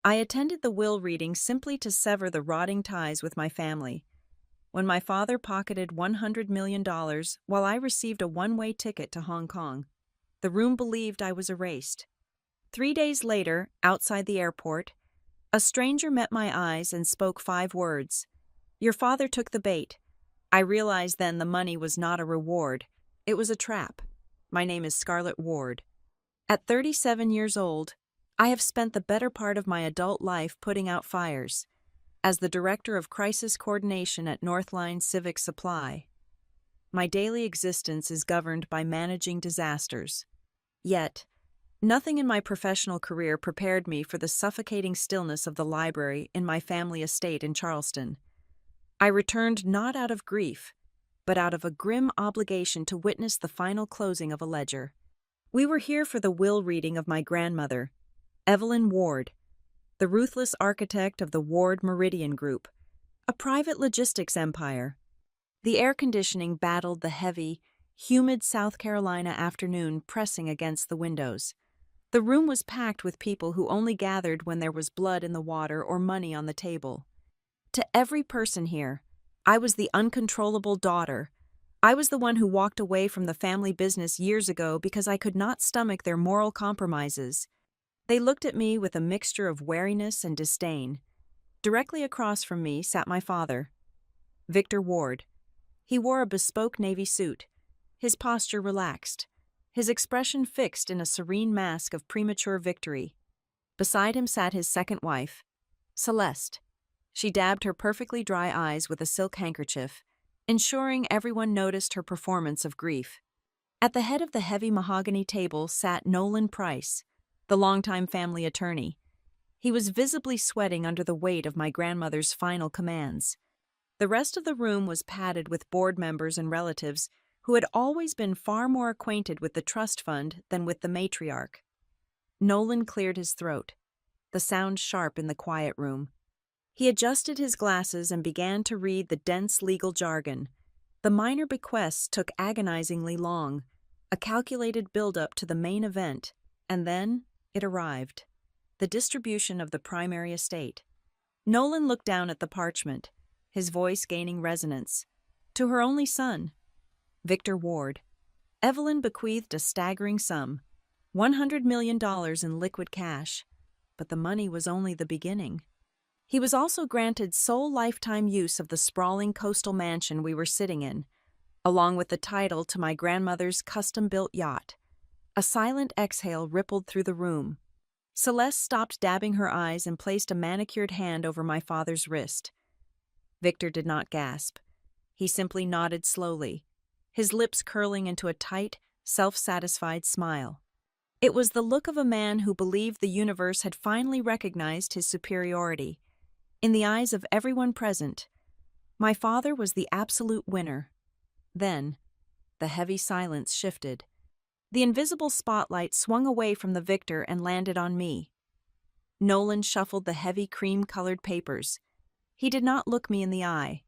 I attended the will reading simply to sever the rotting ties with my family. When my father pocketed $100 million while I received a one-way ticket to Hong Kong, the room believed I was erased. 3 days later, outside the airport, a stranger met my eyes and spoke 5 words. "Your father took the bait." I realized then the money was not a reward. It was a trap. My name is Scarlett Ward. At 37 years old, I have spent the better part of my adult life putting out fires. As the Director of Crisis Coordination at Northline Civic Supply, my daily existence is governed by managing disasters. Yet, nothing in my professional career prepared me for the suffocating stillness of the library in my family estate in Charleston. I returned not out of grief, but out of a grim obligation to witness the final closing of a ledger. We were here for the will reading of my grandmother, Evelyn Ward, the ruthless architect of the Ward Meridian Group, a private logistics empire. The air conditioning battled the heavy, humid South Carolina afternoon pressing against the windows. The room was packed with people who only gathered when there was blood in the water or money on the table. To every person here, I was the uncontrollable daughter. I was the one who walked away from the family business years ago because I could not stomach their moral compromises. They looked at me with a mixture of wariness and disdain. Directly across from me sat my father, Victor Ward. He wore a bespoke navy suit, his posture relaxed, his expression fixed in a serene mask of premature victory. Beside him sat his second wife, Celeste. She dabbed her perfectly dry eyes with a silk handkerchief, ensuring everyone noticed her performance of grief. At the head of the heavy mahogany table sat Nolan Price, the longtime family attorney. He was visibly sweating under the weight of my grandmother's final commands. The rest of the room was padded with board members and relatives who had always been far more acquainted with the trust fund than with the matriarch. Nolan cleared his throat, the sound sharp in the quiet room. He adjusted his glasses and began to read the dense legal jargon. The minor bequests took agonizingly long, a calculated build-up to the main event, and then it arrived. The distribution of the primary estate. Nolan looked down at the parchment, his voice gaining resonance. To her only son, Victor Ward, Evelyn bequeathed a staggering sum, $100 million in liquid cash, but the money was only the beginning. He was also granted sole lifetime use of the sprawling coastal mansion we were sitting in, along with the title to my grandmother's custom-built yacht. A silent exhale rippled through the room. Celeste stopped dabbing her eyes and placed a manicured hand over my father's wrist. Victor did not gasp. He simply nodded slowly, his lips curling into a tight, self-satisfied smile. It was the look of a man who believed the universe had finally recognized his superiority. In the eyes of everyone present, my father was the absolute winner. Then, the heavy silence shifted. The invisible spotlight swung away from the victor and landed on me. Nolan shuffled the heavy cream-colored papers. He did not look me in the eye.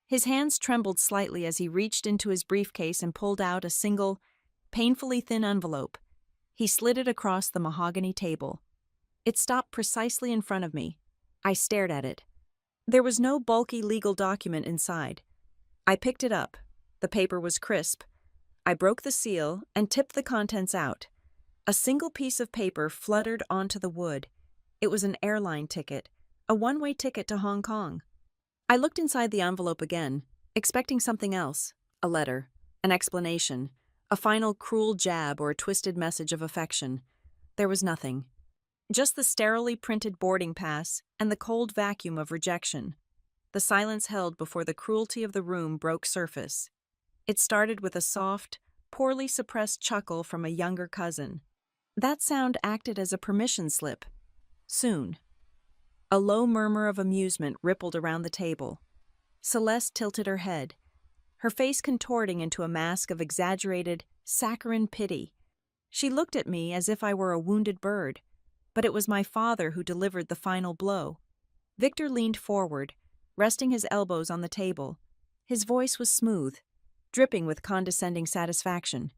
His hands trembled slightly as he reached into his briefcase and pulled out a single, painfully thin envelope. He slid it across the mahogany table. It stopped precisely in front of me. I stared at it. There was no bulky legal document inside. I picked it up. The paper was crisp. I broke the seal and tipped the contents out. A single piece of paper fluttered onto the wood. It was an airline ticket, a one-way ticket to Hong Kong. I looked inside the envelope again, expecting something else, a letter, an explanation, a final cruel jab or a twisted message of affection. There was nothing. Just the sterilely printed boarding pass and the cold vacuum of rejection. The silence held before the cruelty of the room broke surface. It started with a soft, poorly suppressed chuckle from a younger cousin. That sound acted as a permission slip. Soon, a low murmur of amusement rippled around the table. Celeste tilted her head, her face contorting into a mask of exaggerated, saccharine pity. She looked at me as if I were a wounded bird, but it was my father who delivered the final blow. Victor leaned forward, resting his elbows on the table. His voice was smooth, dripping with condescending satisfaction.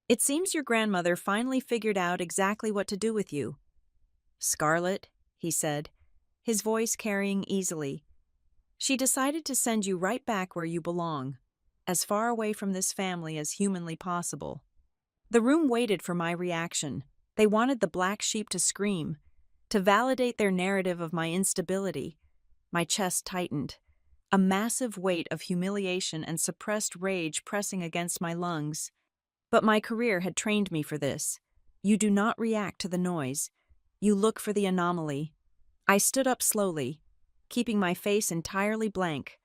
"It seems your grandmother finally figured out exactly what to do with you. Scarlett," he said, his voice carrying easily. "She decided to send you right back where you belong, as far away from this family as humanly possible." The room waited for my reaction. They wanted the black sheep to scream, to validate their narrative of my instability. My chest tightened, a massive weight of humiliation and suppressed rage pressing against my lungs. But my career had trained me for this. You do not react to the noise. You look for the anomaly. I stood up slowly, keeping my face entirely blank.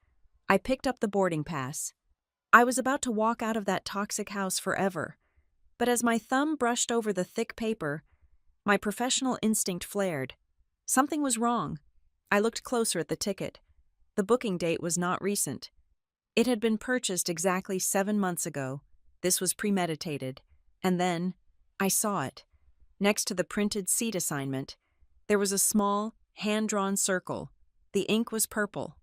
I picked up the boarding pass. I was about to walk out of that toxic house forever. But as my thumb brushed over the thick paper, my professional instinct flared. Something was wrong. I looked closer at the ticket. The booking date was not recent. It had been purchased exactly 7 months ago. This was premeditated. And then, I saw it. Next to the printed seat assignment, there was a small, hand-drawn circle. The ink was purple.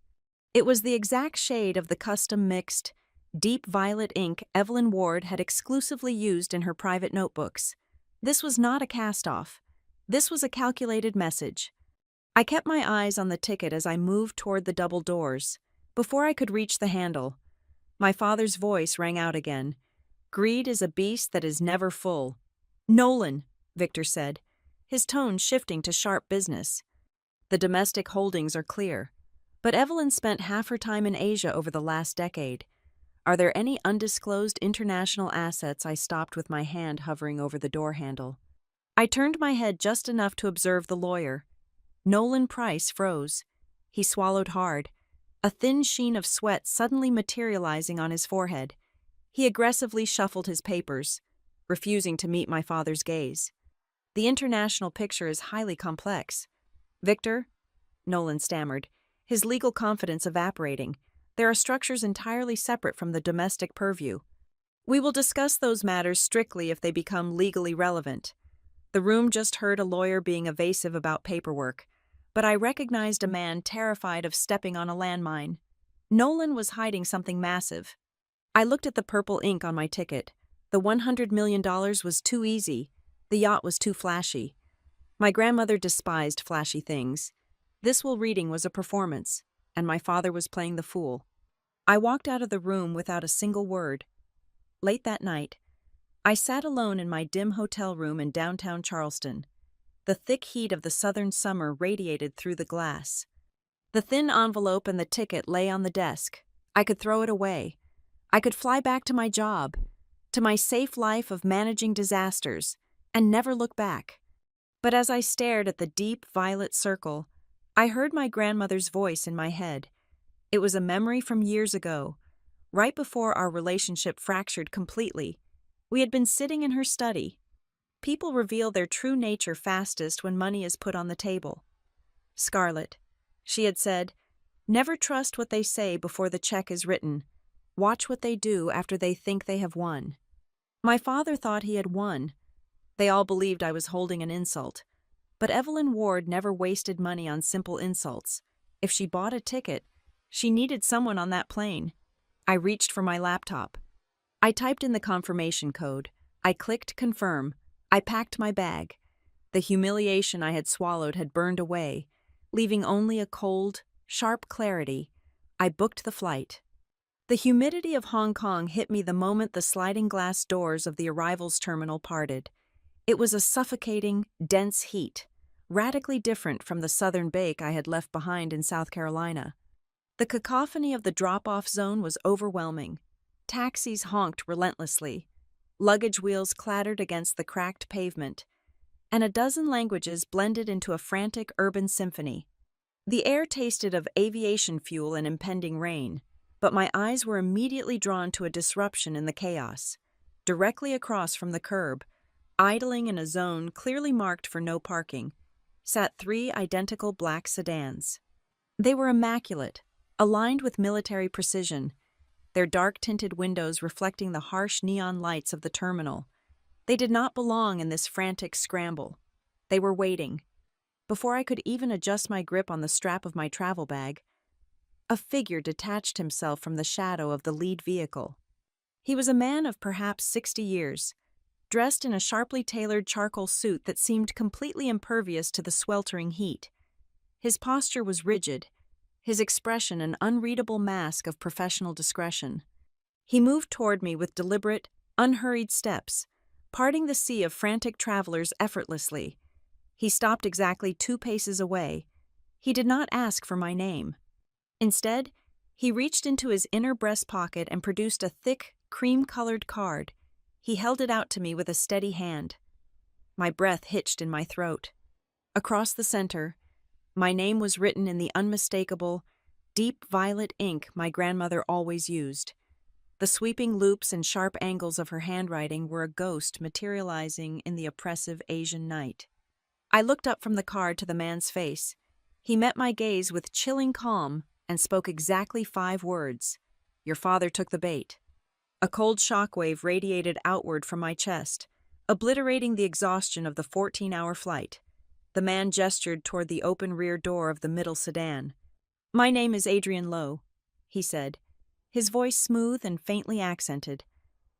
It was the exact shade of the custom-mixed, deep violet ink Evelyn Ward had exclusively used in her private notebooks. This was not a cast-off. This was a calculated message. I kept my eyes on the ticket as I moved toward the double doors. Before I could reach the handle, my father's voice rang out again. "Greed is a beast that is never full." "Nolan," Victor said, his tone shifting to sharp business. "The domestic holdings are clear, but Evelyn spent half her time in Asia over the last decade. Are there any undisclosed international assets?" I stopped with my hand hovering over the door handle. I turned my head just enough to observe the lawyer. Nolan Price froze. He swallowed hard, a thin sheen of sweat suddenly materializing on his forehead. He aggressively shuffled his papers, refusing to meet my father's gaze. "The international picture is highly complex." "Victor," Nolan stammered, his legal confidence evaporating, "there are structures entirely separate from the domestic purview. We will discuss those matters strictly if they become legally relevant." The room just heard a lawyer being evasive about paperwork, but I recognized a man terrified of stepping on a landmine. Nolan was hiding something massive. I looked at the purple ink on my ticket. The $100 million was too easy. The yacht was too flashy. My grandmother despised flashy things. This reading was a performance, and my father was playing the fool. I walked out of the room without a single word. Late that night, I sat alone in my dim hotel room in downtown Charleston. The thick heat of the southern summer radiated through the glass. The thin envelope and the ticket lay on the desk. I could throw it away. I could fly back to my job, to my safe life of managing disasters, and never look back. But as I stared at the deep violet circle, I heard my grandmother's voice in my head. It was a memory from years ago, right before our relationship fractured completely. We had been sitting in her study. People reveal their true nature fastest when money is put on the table. "Scarlett," she had said, "never trust what they say before the check is written. Watch what they do after they think they have won." My father thought he had won. They all believed I was holding an insult. But Evelyn Ward never wasted money on simple insults. If she bought a ticket, she needed someone on that plane. I reached for my laptop. I typed in the confirmation code. I clicked confirm. I packed my bag. The humiliation I had swallowed had burned away, leaving only a cold, sharp clarity. I booked the flight. The humidity of Hong Kong hit me the moment the sliding glass doors of the arrivals terminal parted. It was a suffocating, dense heat, radically different from the southern bake I had left behind in South Carolina. The cacophony of the drop-off zone was overwhelming. Taxis honked relentlessly. Luggage wheels clattered against the cracked pavement, and a dozen languages blended into a frantic urban symphony. The air tasted of aviation fuel and impending rain, but my eyes were immediately drawn to a disruption in the chaos. Directly across from the curb, idling in a zone clearly marked for no parking, sat 3 identical black sedans. They were immaculate, aligned with military precision, their dark-tinted windows reflecting the harsh neon lights of the terminal. They did not belong in this frantic scramble. They were waiting. Before I could even adjust my grip on the strap of my travel bag, a figure detached himself from the shadow of the lead vehicle. He was a man of perhaps 60 years, dressed in a sharply tailored charcoal suit that seemed completely impervious to the sweltering heat. His posture was rigid, his expression an unreadable mask of professional discretion. He moved toward me with deliberate, unhurried steps, parting the sea of frantic travelers effortlessly. He stopped exactly 2 paces away. He did not ask for my name. Instead, he reached into his inner breast pocket and produced a thick, cream-colored card. He held it out to me with a steady hand. My breath hitched in my throat. Across the center, my name was written in the unmistakable, deep violet ink my grandmother always used. The sweeping loops and sharp angles of her handwriting were a ghost materializing in the oppressive Asian night. I looked up from the card to the man's face. He met my gaze with chilling calm and spoke exactly 5 words. "Your father took the bait." A cold shockwave radiated outward from my chest, obliterating the exhaustion of the 14-hour flight. The man gestured toward the open rear door of the middle sedan. "My name is Adrian Lowe," he said, his voice smooth and faintly accented.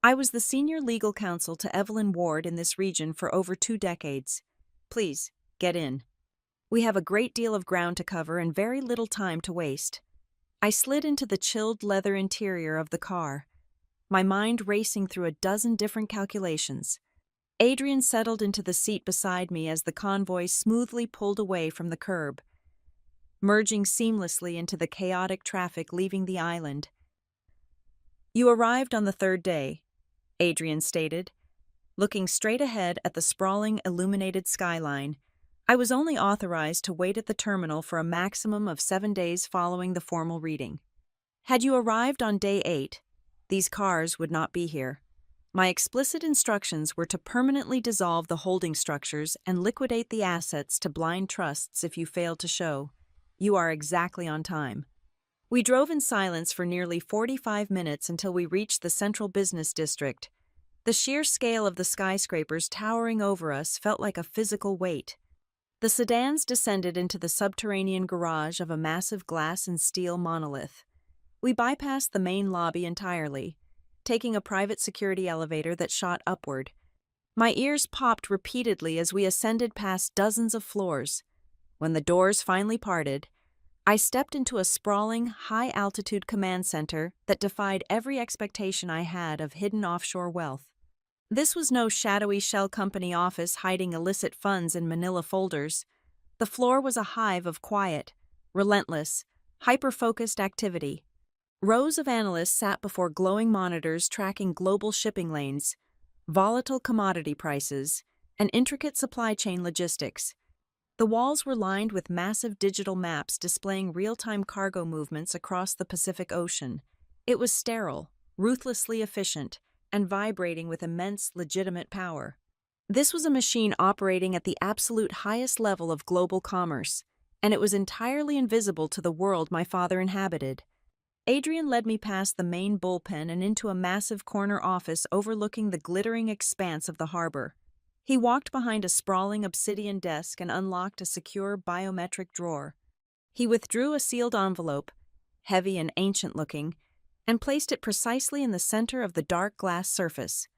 "I was the senior legal counsel to Evelyn Ward in this region for over 2 decades. Please, get in. We have a great deal of ground to cover and very little time to waste." I slid into the chilled leather interior of the car, my mind racing through a dozen different calculations. Adrian settled into the seat beside me as the convoy smoothly pulled away from the curb, merging seamlessly into the chaotic traffic leaving the island. "You arrived on the 3rd day," Adrian stated, looking straight ahead at the sprawling illuminated skyline. "I was only authorized to wait at the terminal for a maximum of 7 days following the formal reading. Had you arrived on day 8, these cars would not be here. My explicit instructions were to permanently dissolve the holding structures and liquidate the assets to blind trusts if you failed to show. You are exactly on time." We drove in silence for nearly 45 minutes until we reached the central business district. The sheer scale of the skyscrapers towering over us felt like a physical weight. The sedans descended into the subterranean garage of a massive glass and steel monolith. We bypassed the main lobby entirely, taking a private security elevator that shot upward. My ears popped repeatedly as we ascended past dozens of floors. When the doors finally parted, I stepped into a sprawling, high-altitude command center that defied every expectation I had of hidden offshore wealth. This was no shadowy shell company office hiding illicit funds in manila folders. The floor was a hive of quiet, relentless, hyper-focused activity. Rows of analysts sat before glowing monitors tracking global shipping lanes, volatile commodity prices, and intricate supply chain logistics. The walls were lined with massive digital maps displaying real-time cargo movements across the Pacific Ocean. It was sterile, ruthlessly efficient, and vibrating with immense legitimate power. This was a machine operating at the absolute highest level of global commerce, and it was entirely invisible to the world my father inhabited. Adrian led me past the main bullpen and into a massive corner office overlooking the glittering expanse of the harbor. He walked behind a sprawling obsidian desk and unlocked a secure biometric drawer. He withdrew a sealed envelope, heavy and ancient-looking, and placed it precisely in the center of the dark glass surface.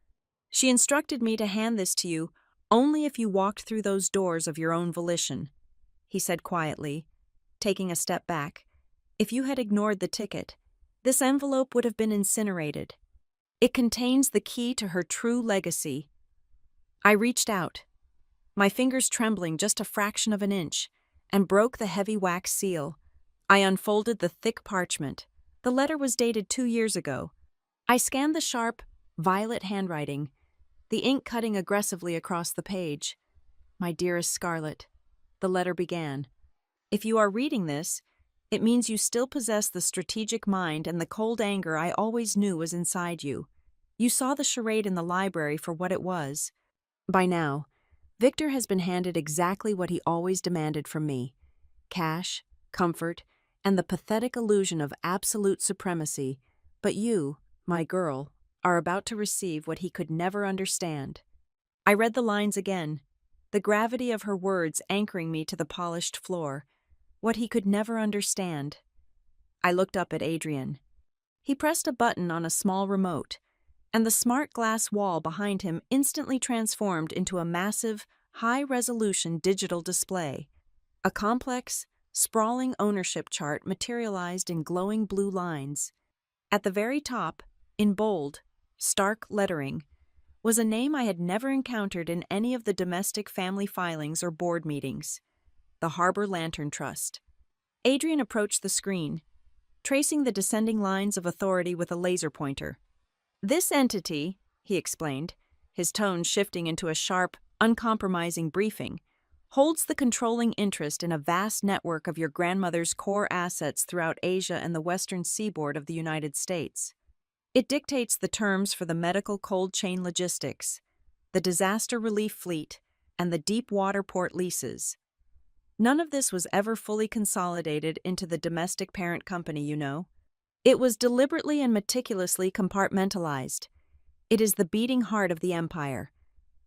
"She instructed me to hand this to you only if you walked through those doors of your own volition," he said quietly, taking a step back. "If you had ignored the ticket, this envelope would have been incinerated. It contains the key to her true legacy." I reached out, my fingers trembling just a fraction of an inch, and broke the heavy wax seal. I unfolded the thick parchment. The letter was dated 2 years ago. I scanned the sharp, violet handwriting, the ink cutting aggressively across the page. "My dearest Scarlett," the letter began. "If you are reading this, it means you still possess the strategic mind and the cold anger I always knew was inside you. You saw the charade in the library for what it was. By now, Victor has been handed exactly what he always demanded from me: cash, comfort, and the pathetic illusion of absolute supremacy. But you, my girl, are about to receive what he could never understand." I read the lines again, the gravity of her words anchoring me to the polished floor. What he could never understand. I looked up at Adrian. He pressed a button on a small remote, and the smart glass wall behind him instantly transformed into a massive, high-resolution digital display. A complex, sprawling ownership chart materialized in glowing blue lines. At the very top, in bold, stark lettering, was a name I had never encountered in any of the domestic family filings or board meetings: the Harbor Lantern Trust. Adrian approached the screen, tracing the descending lines of authority with a laser pointer. "This entity," he explained, his tone shifting into a sharp, uncompromising briefing, "holds the controlling interest in a vast network of your grandmother's core assets throughout Asia and the western seaboard of the United States. It dictates the terms for the medical cold chain logistics, the disaster relief fleet, and the deep water port leases. None of this was ever fully consolidated into the domestic parent company, you know. It was deliberately and meticulously compartmentalized. It is the beating heart of the empire,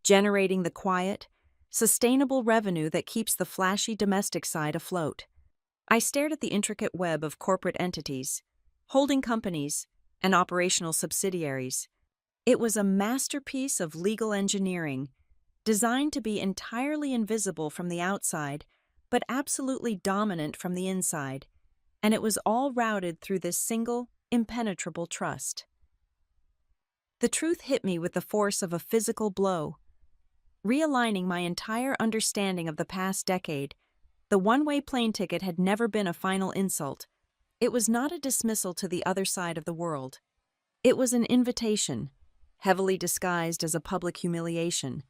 generating the quiet, sustainable revenue that keeps the flashy domestic side afloat." I stared at the intricate web of corporate entities, holding companies, and operational subsidiaries. It was a masterpiece of legal engineering, designed to be entirely invisible from the outside, but absolutely dominant from the inside, and it was all routed through this single, impenetrable trust. The truth hit me with the force of a physical blow. Realigning my entire understanding of the past decade, the one-way plane ticket had never been a final insult. It was not a dismissal to the other side of the world. It was an invitation, heavily disguised as a public humiliation.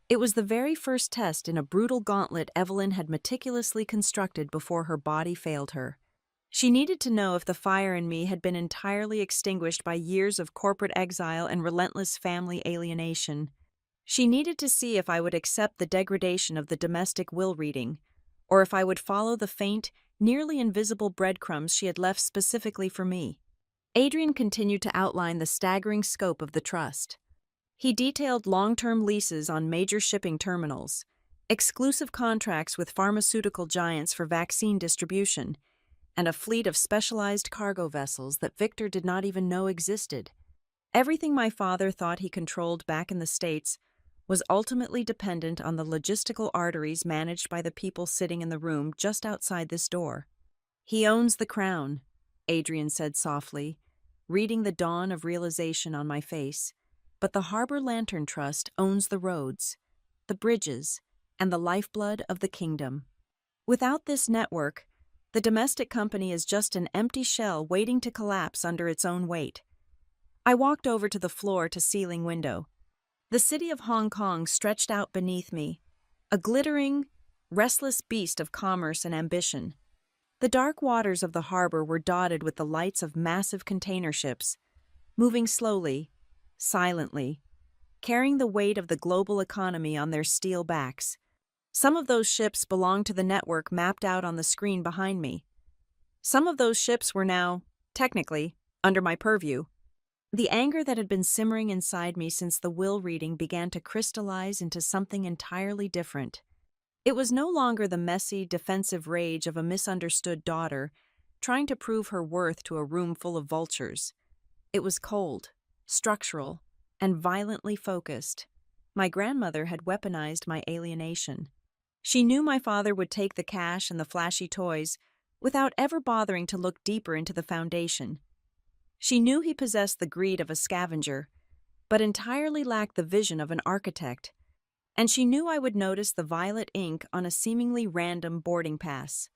It was the very first test in a brutal gauntlet Evelyn had meticulously constructed before her body failed her. She needed to know if the fire in me had been entirely extinguished by years of corporate exile and relentless family alienation. She needed to see if I would accept the degradation of the domestic will reading, or if I would follow the faint, nearly invisible breadcrumbs she had left specifically for me. Adrian continued to outline the staggering scope of the trust. He detailed long-term leases on major shipping terminals, exclusive contracts with pharmaceutical giants for vaccine distribution, and a fleet of specialized cargo vessels that Victor did not even know existed. Everything my father thought he controlled back in the States was ultimately dependent on the logistical arteries managed by the people sitting in the room just outside this door. "He owns the crown," Adrian said softly, reading the dawn of realization on my face. "But the Harbor Lantern Trust owns the roads, the bridges, and the lifeblood of the kingdom. Without this network, the domestic company is just an empty shell waiting to collapse under its own weight." I walked over to the floor-to-ceiling window. The city of Hong Kong stretched out beneath me, a glittering, restless beast of commerce and ambition. The dark waters of the harbor were dotted with the lights of massive container ships, moving slowly, silently, carrying the weight of the global economy on their steel backs. Some of those ships belonged to the network mapped out on the screen behind me. Some of those ships were now, technically, under my purview. The anger that had been simmering inside me since the will reading began to crystallize into something entirely different. It was no longer the messy, defensive rage of a misunderstood daughter trying to prove her worth to a room full of vultures. It was cold, structural, and violently focused. My grandmother had weaponized my alienation. She knew my father would take the cash and the flashy toys without ever bothering to look deeper into the foundation. She knew he possessed the greed of a scavenger, but entirely lacked the vision of an architect. And she knew I would notice the violet ink on a seemingly random boarding pass.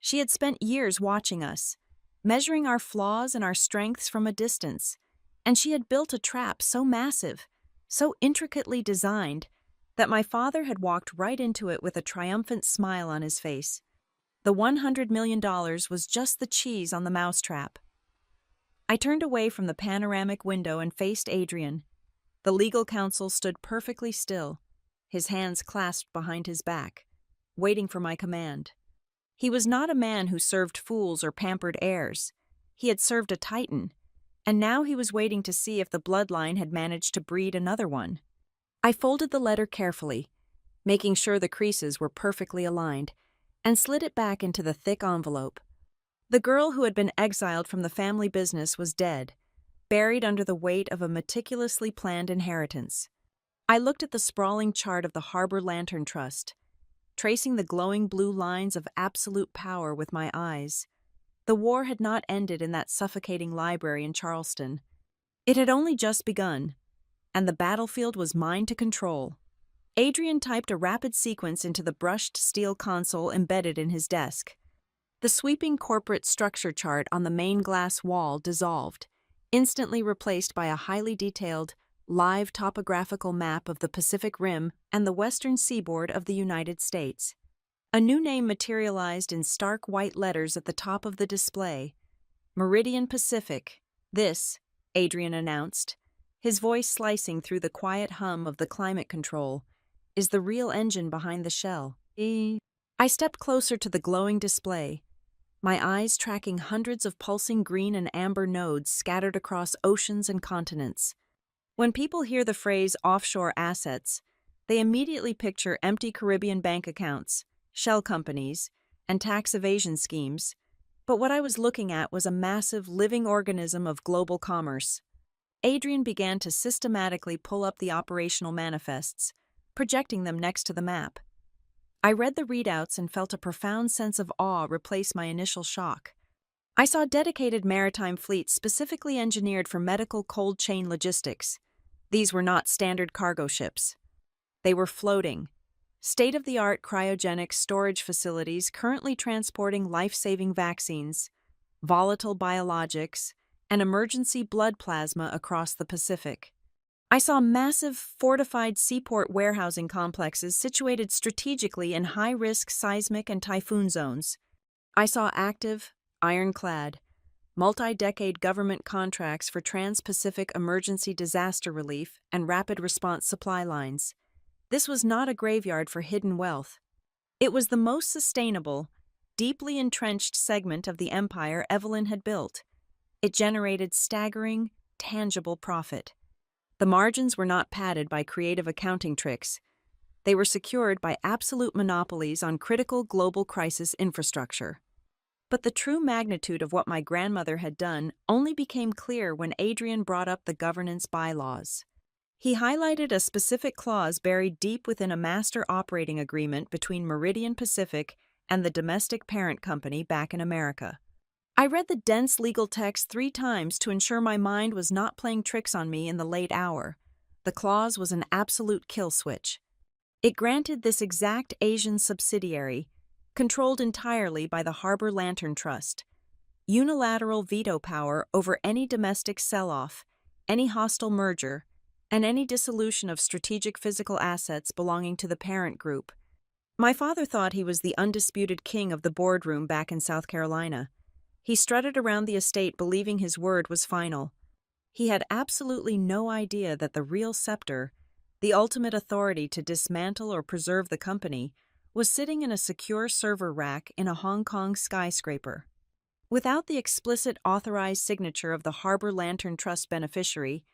She had spent years watching us, measuring our flaws and our strengths from a distance, and she had built a trap so massive, so intricately designed, that my father had walked right into it with a triumphant smile on his face. The $100 million was just the cheese on the mousetrap. I turned away from the panoramic window and faced Adrian. The legal counsel stood perfectly still, his hands clasped behind his back, waiting for my command. He was not a man who served fools or pampered heirs. He had served a titan, and now he was waiting to see if the bloodline had managed to breed another one. I folded the letter carefully, making sure the creases were perfectly aligned, and slid it back into the thick envelope. The girl who had been exiled from the family business was dead, buried under the weight of a meticulously planned inheritance. I looked at the sprawling chart of the Harbor Lantern Trust. tracing the glowing blue lines of absolute power with my eyes. The war had not ended in that suffocating library in Charleston. It had only just begun, and the battlefield was mine to control. Adrian typed a rapid sequence into the brushed steel console embedded in his desk. The sweeping corporate structure chart on the main glass wall dissolved, instantly replaced by a highly detailed, live topographical map of the Pacific Rim and the western seaboard of the United States. A new name materialized in stark white letters at the top of the display. Meridian Pacific. This, Adrian announced, his voice slicing through the quiet hum of the climate control, is the real engine behind the shell. I stepped closer to the glowing display, my eyes tracking hundreds of pulsing green and amber nodes scattered across oceans and continents. When people hear the phrase offshore assets, they immediately picture empty Caribbean bank accounts, shell companies, and tax evasion schemes. But what I was looking at was a massive living organism of global commerce. Adrian began to systematically pull up the operational manifests, projecting them next to the map. I read the readouts and felt a profound sense of awe replace my initial shock. I saw dedicated maritime fleets specifically engineered for medical cold chain logistics. These were not standard cargo ships. They were floating, state-of-the-art cryogenic storage facilities currently transporting life-saving vaccines, volatile biologics, and emergency blood plasma across the Pacific. I saw massive, fortified seaport warehousing complexes situated strategically in high-risk seismic and typhoon zones. I saw active, ironclad, multi-decade government contracts for trans-Pacific emergency disaster relief and rapid response supply lines. This was not a graveyard for hidden wealth. It was the most sustainable, deeply entrenched segment of the empire Evelyn had built. It generated staggering, tangible profit. The margins were not padded by creative accounting tricks. They were secured by absolute monopolies on critical global crisis infrastructure. But the true magnitude of what my grandmother had done only became clear when Adrian brought up the governance bylaws. He highlighted a specific clause buried deep within a master operating agreement between Meridian Pacific and the domestic parent company back in America. I read the dense legal text 3 times to ensure my mind was not playing tricks on me in the late hour. The clause was an absolute kill switch. It granted this exact Asian subsidiary, controlled entirely by the Harbor Lantern Trust, unilateral veto power over any domestic sell-off, any hostile merger, and any dissolution of strategic physical assets belonging to the parent group. My father thought he was the undisputed king of the boardroom back in South Carolina. He strutted around the estate believing his word was final. He had absolutely no idea that the real scepter, the ultimate authority to dismantle or preserve the company, was sitting in a secure server rack in a Hong Kong skyscraper. Without the explicit authorized signature of the Harbor Lantern Trust beneficiary,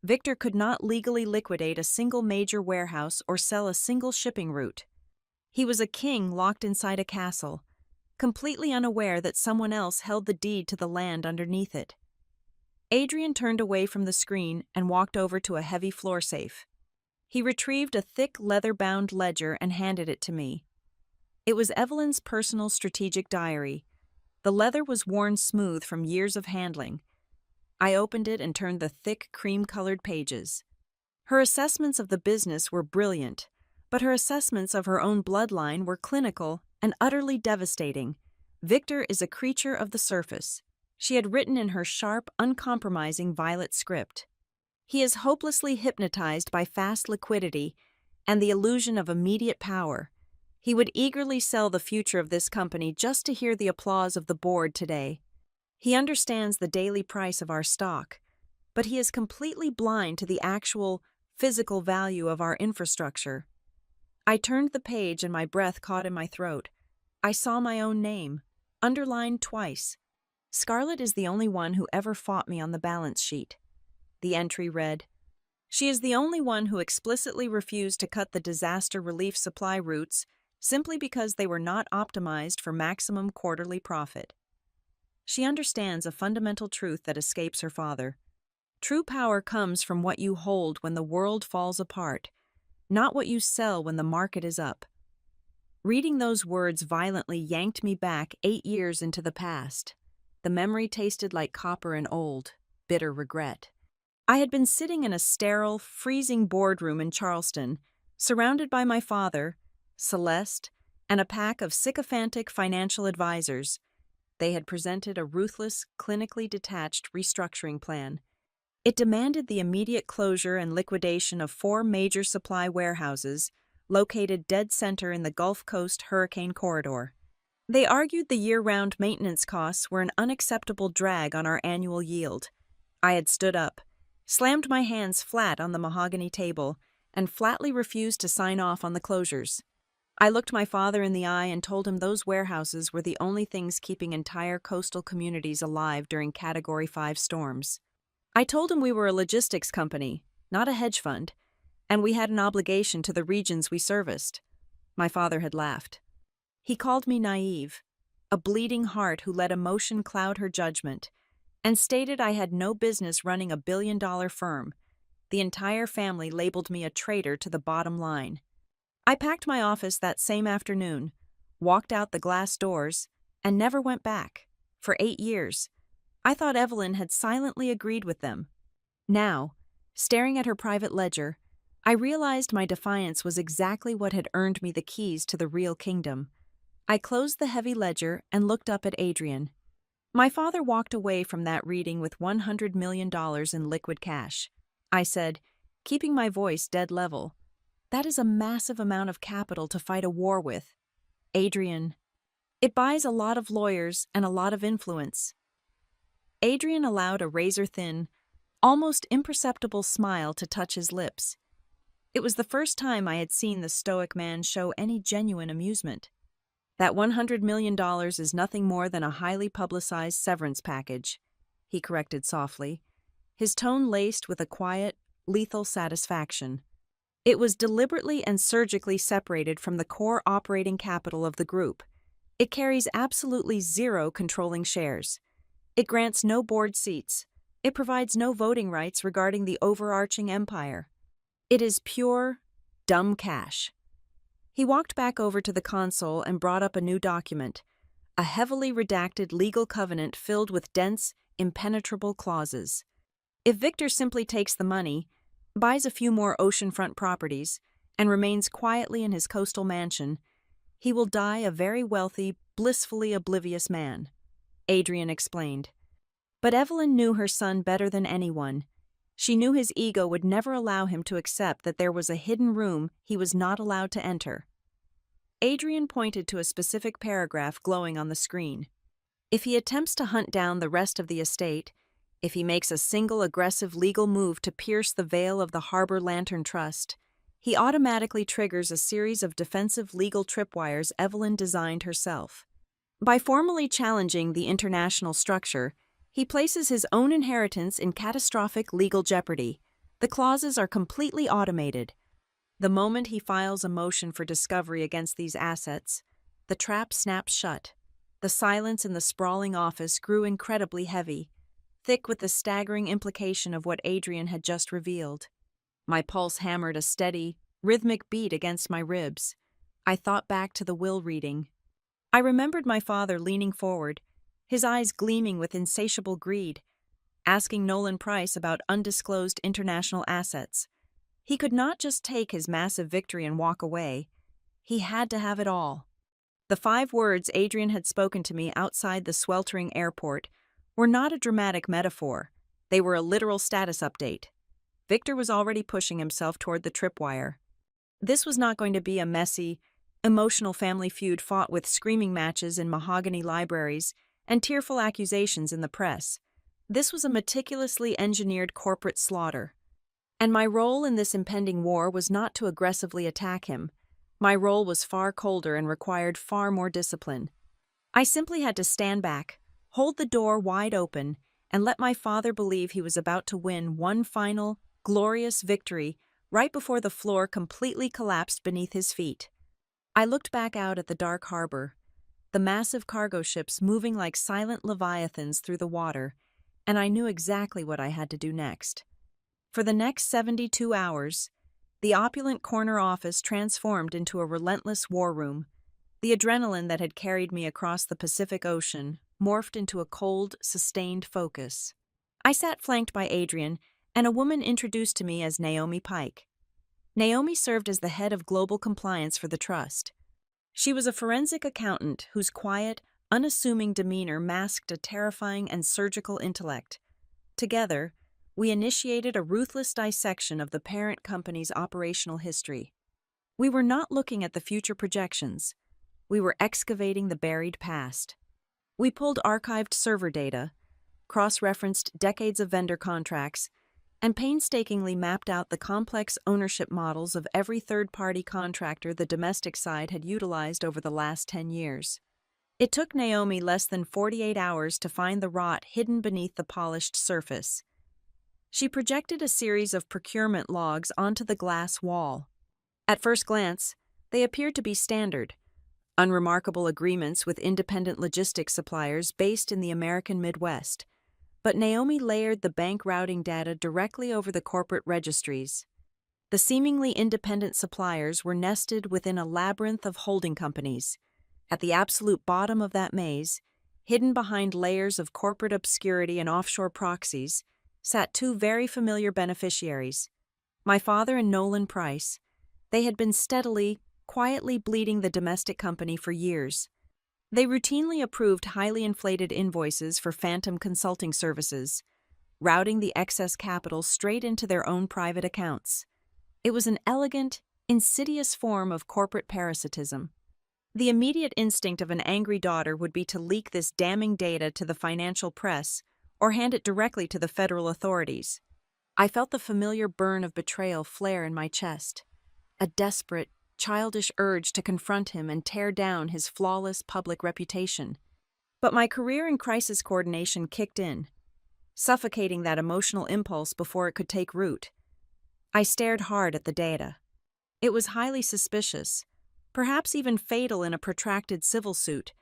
Victor could not legally liquidate a single major warehouse or sell a single shipping route. He was a king locked inside a castle, completely unaware that someone else held the deed to the land underneath it. Adrian turned away from the screen and walked over to a heavy floor safe. He retrieved a thick leather-bound ledger and handed it to me. It was Evelyn's personal strategic diary. The leather was worn smooth from years of handling. I opened it and turned the thick, cream-colored pages. Her assessments of the business were brilliant, but her assessments of her own bloodline were clinical and utterly devastating. Victor is a creature of the surface, she had written in her sharp, uncompromising violet script. He is hopelessly hypnotized by fast liquidity and the illusion of immediate power. He would eagerly sell the future of this company just to hear the applause of the board today. He understands the daily price of our stock, but he is completely blind to the actual, physical value of our infrastructure. I turned the page and my breath caught in my throat. I saw my own name, underlined twice. Scarlett is the only one who ever fought me on the balance sheet. The entry read, "She is the only one who explicitly refused to cut the disaster relief supply routes simply because they were not optimized for maximum quarterly profit." She understands a fundamental truth that escapes her father. True power comes from what you hold when the world falls apart, not what you sell when the market is up. Reading those words violently yanked me back 8 years into the past. The memory tasted like copper and old, bitter regret. I had been sitting in a sterile, freezing boardroom in Charleston, surrounded by my father, Celeste, and a pack of sycophantic financial advisors. They had presented a ruthless, clinically detached restructuring plan. It demanded the immediate closure and liquidation of 4 major supply warehouses located dead center in the Gulf Coast hurricane corridor. They argued the year-round maintenance costs were an unacceptable drag on our annual yield. I had stood up, slammed my hands flat on the mahogany table, and flatly refused to sign off on the closures. I looked my father in the eye and told him those warehouses were the only things keeping entire coastal communities alive during Category 5 storms. I told him we were a logistics company, not a hedge fund, and we had an obligation to the regions we serviced. My father had laughed. He called me naive, a bleeding heart who let emotion cloud her judgment, and stated I had no business running a billion-dollar firm. The entire family labeled me a traitor to the bottom line. I packed my office that same afternoon, walked out the glass doors, and never went back. For 8 years. I thought Evelyn had silently agreed with them. Now, staring at her private ledger, I realized my defiance was exactly what had earned me the keys to the real kingdom. I closed the heavy ledger and looked up at Adrian. My father walked away from that reading with $100 million in liquid cash. I said, keeping my voice dead level, "That is a massive amount of capital to fight a war with. Adrian, it buys a lot of lawyers and a lot of influence." Adrian allowed a razor-thin, almost imperceptible smile to touch his lips. It was the first time I had seen the stoic man show any genuine amusement. "That $100 million is nothing more than a highly publicized severance package," he corrected softly, his tone laced with a quiet, lethal satisfaction. It was deliberately and surgically separated from the core operating capital of the group. It carries absolutely zero controlling shares. It grants no board seats. It provides no voting rights regarding the overarching empire. It is pure, dumb cash. He walked back over to the console and brought up a new document, a heavily redacted legal covenant filled with dense, impenetrable clauses. If Victor simply takes the money, buys a few more oceanfront properties, and remains quietly in his coastal mansion, he will die a very wealthy, blissfully oblivious man, Adrian explained. But Evelyn knew her son better than anyone. She knew his ego would never allow him to accept that there was a hidden room he was not allowed to enter. Adrian pointed to a specific paragraph glowing on the screen. If he attempts to hunt down the rest of the estate, if he makes a single aggressive legal move to pierce the veil of the Harbor Lantern Trust, he automatically triggers a series of defensive legal tripwires Evelyn designed herself. By formally challenging the international structure, he places his own inheritance in catastrophic legal jeopardy. The clauses are completely automated. The moment he files a motion for discovery against these assets, the trap snaps shut. The silence in the sprawling office grew incredibly heavy, thick with the staggering implication of what Adrian had just revealed. My pulse hammered a steady, rhythmic beat against my ribs. I thought back to the will reading. I remembered my father leaning forward, his eyes gleaming with insatiable greed, asking Nolan Price about undisclosed international assets. He could not just take his massive victory and walk away. He had to have it all. The 5 words Adrian had spoken to me outside the sweltering airport were not a dramatic metaphor. They were a literal status update. Victor was already pushing himself toward the tripwire. This was not going to be a messy, emotional family feud fought with screaming matches in mahogany libraries and tearful accusations in the press. This was a meticulously engineered corporate slaughter. And my role in this impending war was not to aggressively attack him. My role was far colder and required far more discipline. I simply had to stand back, hold the door wide open, and let my father believe he was about to win one final, glorious victory right before the floor completely collapsed beneath his feet. I looked back out at the dark harbor, the massive cargo ships moving like silent leviathans through the water, and I knew exactly what I had to do next. For the next 72 hours, the opulent corner office transformed into a relentless war room. The adrenaline that had carried me across the Pacific Ocean morphed into a cold, sustained focus. I sat flanked by Adrian, and a woman introduced to me as Naomi Pike. Naomi served as the head of global compliance for the trust. She was a forensic accountant whose quiet, unassuming demeanor masked a terrifying and surgical intellect. Together, we initiated a ruthless dissection of the parent company's operational history. We were not looking at the future projections. We were excavating the buried past. We pulled archived server data, cross-referenced decades of vendor contracts, and painstakingly mapped out the complex ownership models of every third-party contractor the domestic side had utilized over the last 10 years. It took Naomi less than 48 hours to find the rot hidden beneath the polished surface. She projected a series of procurement logs onto the glass wall. At first glance, they appeared to be standard, unremarkable agreements with independent logistics suppliers based in the American Midwest. But Naomi layered the bank routing data directly over the corporate registries. The seemingly independent suppliers were nested within a labyrinth of holding companies. At the absolute bottom of that maze, hidden behind layers of corporate obscurity and offshore proxies, sat two very familiar beneficiaries, my father and Nolan Price. They had been steadily, quietly bleeding the domestic company for years. They routinely approved highly inflated invoices for phantom consulting services, routing the excess capital straight into their own private accounts. It was an elegant, insidious form of corporate parasitism. The immediate instinct of an angry daughter would be to leak this damning data to the financial press or hand it directly to the federal authorities. I felt the familiar burn of betrayal flare in my chest, a desperate, childish urge to confront him and tear down his flawless public reputation. But my career in crisis coordination kicked in, suffocating that emotional impulse before it could take root. I stared hard at the data. It was highly suspicious, perhaps even fatal in a protracted civil suit,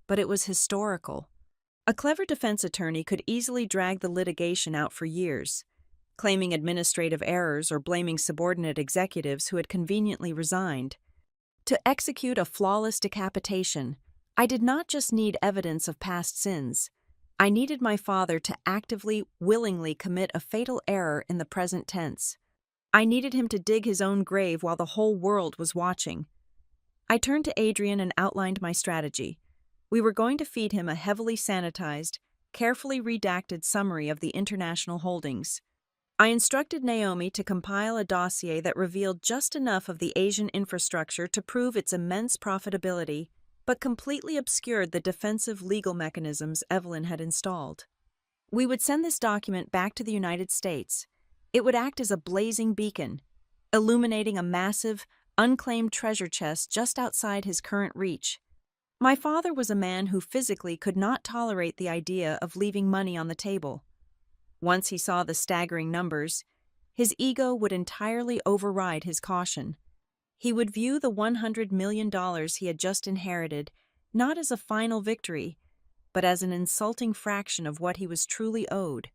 but it was historical. A clever defense attorney could easily drag the litigation out for years, claiming administrative errors or blaming subordinate executives who had conveniently resigned. To execute a flawless decapitation, I did not just need evidence of past sins. I needed my father to actively, willingly commit a fatal error in the present tense. I needed him to dig his own grave while the whole world was watching. I turned to Adrian and outlined my strategy. We were going to feed him a heavily sanitized, carefully redacted summary of the international holdings. I instructed Naomi to compile a dossier that revealed just enough of the Asian infrastructure to prove its immense profitability, but completely obscured the defensive legal mechanisms Evelyn had installed. We would send this document back to the United States. It would act as a blazing beacon, illuminating a massive, unclaimed treasure chest just outside his current reach. My father was a man who physically could not tolerate the idea of leaving money on the table. Once he saw the staggering numbers, his ego would entirely override his caution. He would view the $100 million he had just inherited not as a final victory, but as an insulting fraction of what he was truly owed.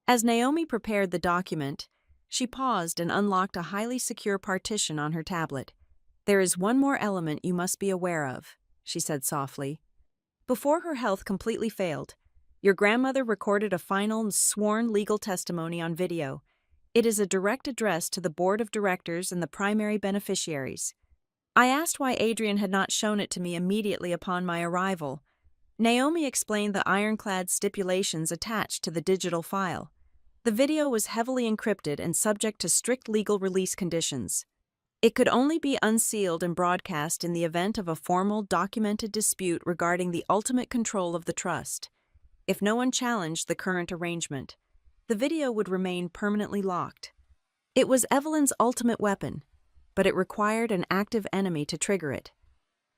As Naomi prepared the document, she paused and unlocked a highly secure partition on her tablet. "There is one more element you must be aware of," she said softly. "Before her health completely failed, your grandmother recorded a final sworn legal testimony on video. It is a direct address to the board of directors and the primary beneficiaries." I asked why Adrian had not shown it to me immediately upon my arrival. Naomi explained the ironclad stipulations attached to the digital file. The video was heavily encrypted and subject to strict legal release conditions. It could only be unsealed and broadcast in the event of a formal, documented dispute regarding the ultimate control of the trust. If no one challenged the current arrangement, the video would remain permanently locked. It was Evelyn's ultimate weapon, but it required an active enemy to trigger it.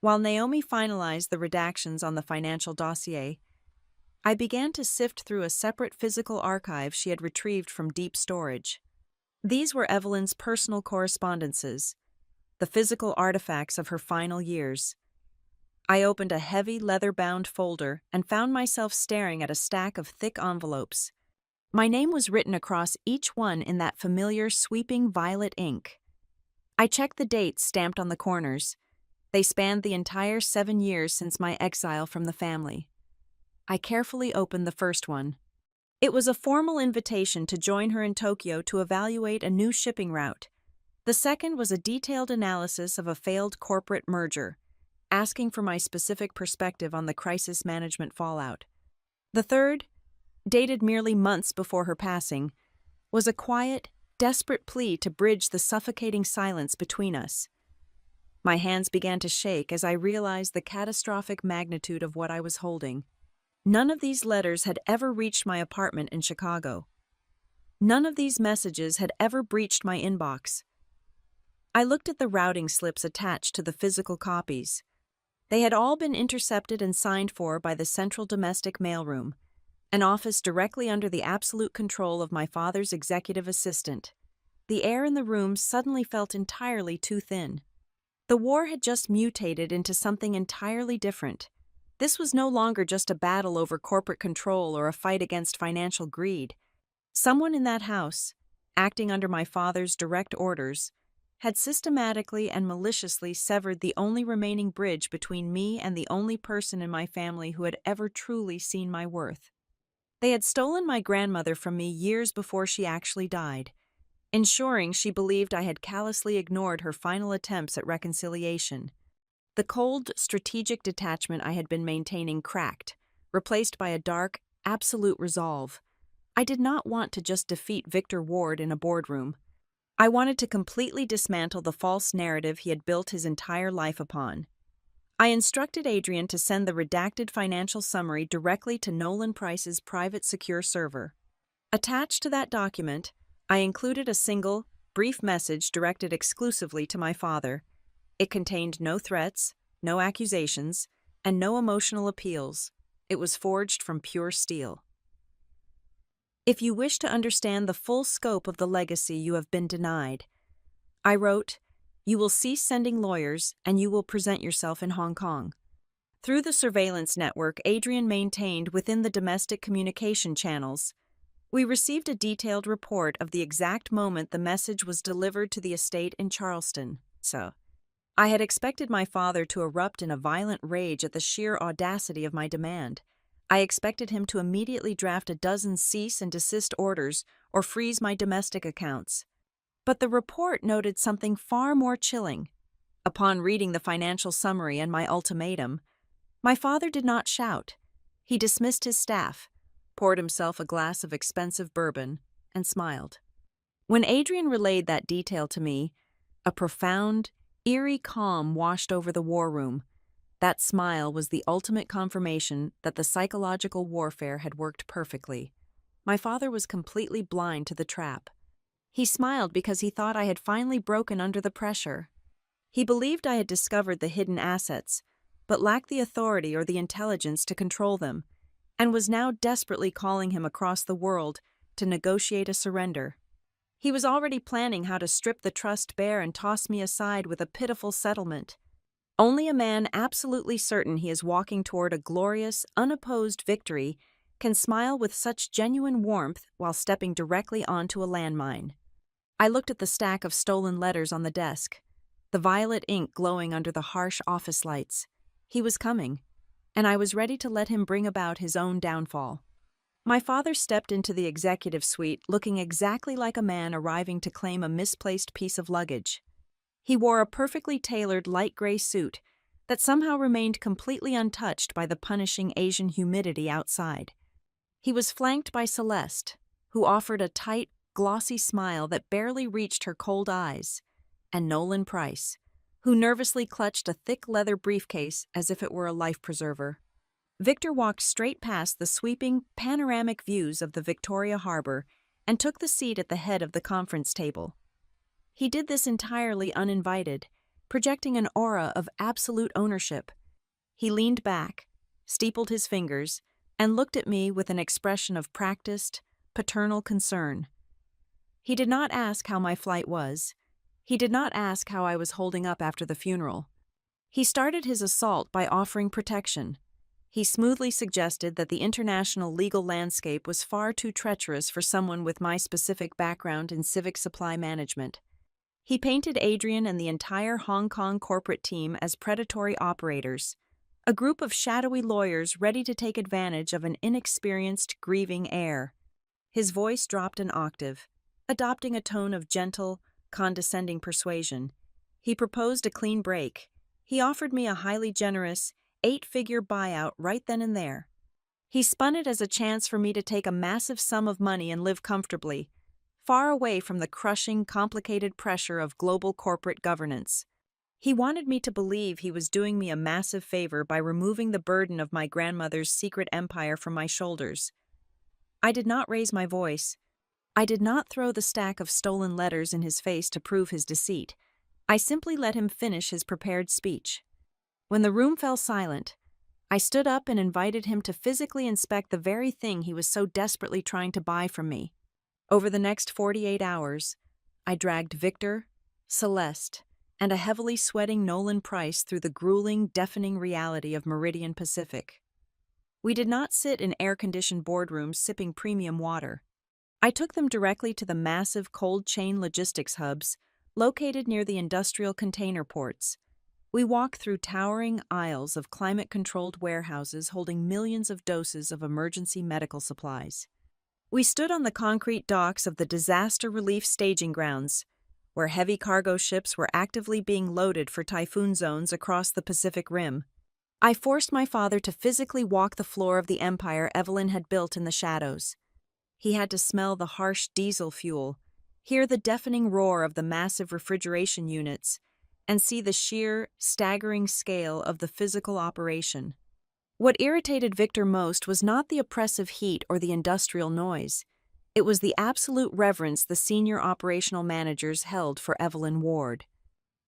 While Naomi finalized the redactions on the financial dossier, I began to sift through a separate physical archive she had retrieved from deep storage. These were Evelyn's personal correspondences, the physical artifacts of her final years. I opened a heavy, leather-bound folder and found myself staring at a stack of thick envelopes. My name was written across each one in that familiar, sweeping violet ink. I checked the dates stamped on the corners. They spanned the entire 7 years since my exile from the family. I carefully opened the first one. It was a formal invitation to join her in Tokyo to evaluate a new shipping route. The second was a detailed analysis of a failed corporate merger, asking for my specific perspective on the crisis management fallout. The third, dated merely months before her passing, was a quiet, desperate plea to bridge the suffocating silence between us. My hands began to shake as I realized the catastrophic magnitude of what I was holding. None of these letters had ever reached my apartment in Chicago. None of these messages had ever breached my inbox. I looked at the routing slips attached to the physical copies. They had all been intercepted and signed for by the Central Domestic Mailroom, an office directly under the absolute control of my father's executive assistant. The air in the room suddenly felt entirely too thin. The war had just mutated into something entirely different. This was no longer just a battle over corporate control or a fight against financial greed. Someone in that house, acting under my father's direct orders, had systematically and maliciously severed the only remaining bridge between me and the only person in my family who had ever truly seen my worth. They had stolen my grandmother from me years before she actually died, ensuring she believed I had callously ignored her final attempts at reconciliation. The cold, strategic detachment I had been maintaining cracked, replaced by a dark, absolute resolve. I did not want to just defeat Victor Ward in a boardroom. I wanted to completely dismantle the false narrative he had built his entire life upon. I instructed Adrian to send the redacted financial summary directly to Nolan Price's private secure server. Attached to that document, I included a single, brief message directed exclusively to my father. It contained no threats, no accusations, and no emotional appeals. It was forged from pure steel. If you wish to understand the full scope of the legacy you have been denied, I wrote, you will cease sending lawyers and you will present yourself in Hong Kong. Through the surveillance network Adrian maintained within the domestic communication channels, we received a detailed report of the exact moment the message was delivered to the estate in Charleston. I had expected my father to erupt in a violent rage at the sheer audacity of my demand. I expected him to immediately draft a dozen cease and desist orders or freeze my domestic accounts. But the report noted something far more chilling. Upon reading the financial summary and my ultimatum, my father did not shout. He dismissed his staff, poured himself a glass of expensive bourbon, and smiled. When Adrian relayed that detail to me, a profound, eerie calm washed over the war room. That smile was the ultimate confirmation that the psychological warfare had worked perfectly. My father was completely blind to the trap. He smiled because he thought I had finally broken under the pressure. He believed I had discovered the hidden assets, but lacked the authority or the intelligence to control them, and was now desperately calling him across the world to negotiate a surrender. He was already planning how to strip the trust bare and toss me aside with a pitiful settlement. Only a man absolutely certain he is walking toward a glorious, unopposed victory can smile with such genuine warmth while stepping directly onto a landmine. I looked at the stack of stolen letters on the desk, the violet ink glowing under the harsh office lights. He was coming, and I was ready to let him bring about his own downfall. My father stepped into the executive suite looking exactly like a man arriving to claim a misplaced piece of luggage. He wore a perfectly tailored light gray suit that somehow remained completely untouched by the punishing Asian humidity outside. He was flanked by Celeste, who offered a tight, glossy smile that barely reached her cold eyes, and Nolan Price, who nervously clutched a thick leather briefcase as if it were a life preserver. Victor walked straight past the sweeping, panoramic views of the Victoria Harbor and took the seat at the head of the conference table. He did this entirely uninvited, projecting an aura of absolute ownership. He leaned back, steepled his fingers, and looked at me with an expression of practiced, paternal concern. He did not ask how my flight was. He did not ask how I was holding up after the funeral. He started his assault by offering protection. He smoothly suggested that the international legal landscape was far too treacherous for someone with my specific background in civic supply management. He painted Adrian and the entire Hong Kong corporate team as predatory operators, a group of shadowy lawyers ready to take advantage of an inexperienced, grieving heir. His voice dropped an octave, adopting a tone of gentle, condescending persuasion. He proposed a clean break. He offered me a highly generous, 8-figure buyout right then and there. He spun it as a chance for me to take a massive sum of money and live comfortably, far away from the crushing, complicated pressure of global corporate governance. He wanted me to believe he was doing me a massive favor by removing the burden of my grandmother's secret empire from my shoulders. I did not raise my voice. I did not throw the stack of stolen letters in his face to prove his deceit. I simply let him finish his prepared speech. When the room fell silent, I stood up and invited him to physically inspect the very thing he was so desperately trying to buy from me. Over the next 48 hours, I dragged Victor, Celeste, and a heavily sweating Nolan Price through the grueling, deafening reality of Meridian Pacific. We did not sit in air-conditioned boardrooms sipping premium water. I took them directly to the massive cold-chain logistics hubs located near the industrial container ports. We walked through towering aisles of climate-controlled warehouses holding millions of doses of emergency medical supplies. We stood on the concrete docks of the disaster relief staging grounds, where heavy cargo ships were actively being loaded for typhoon zones across the Pacific Rim. I forced my father to physically walk the floor of the empire Evelyn had built in the shadows. He had to smell the harsh diesel fuel, hear the deafening roar of the massive refrigeration units, and see the sheer, staggering scale of the physical operation. What irritated Victor most was not the oppressive heat or the industrial noise. It was the absolute reverence the senior operational managers held for Evelyn Ward.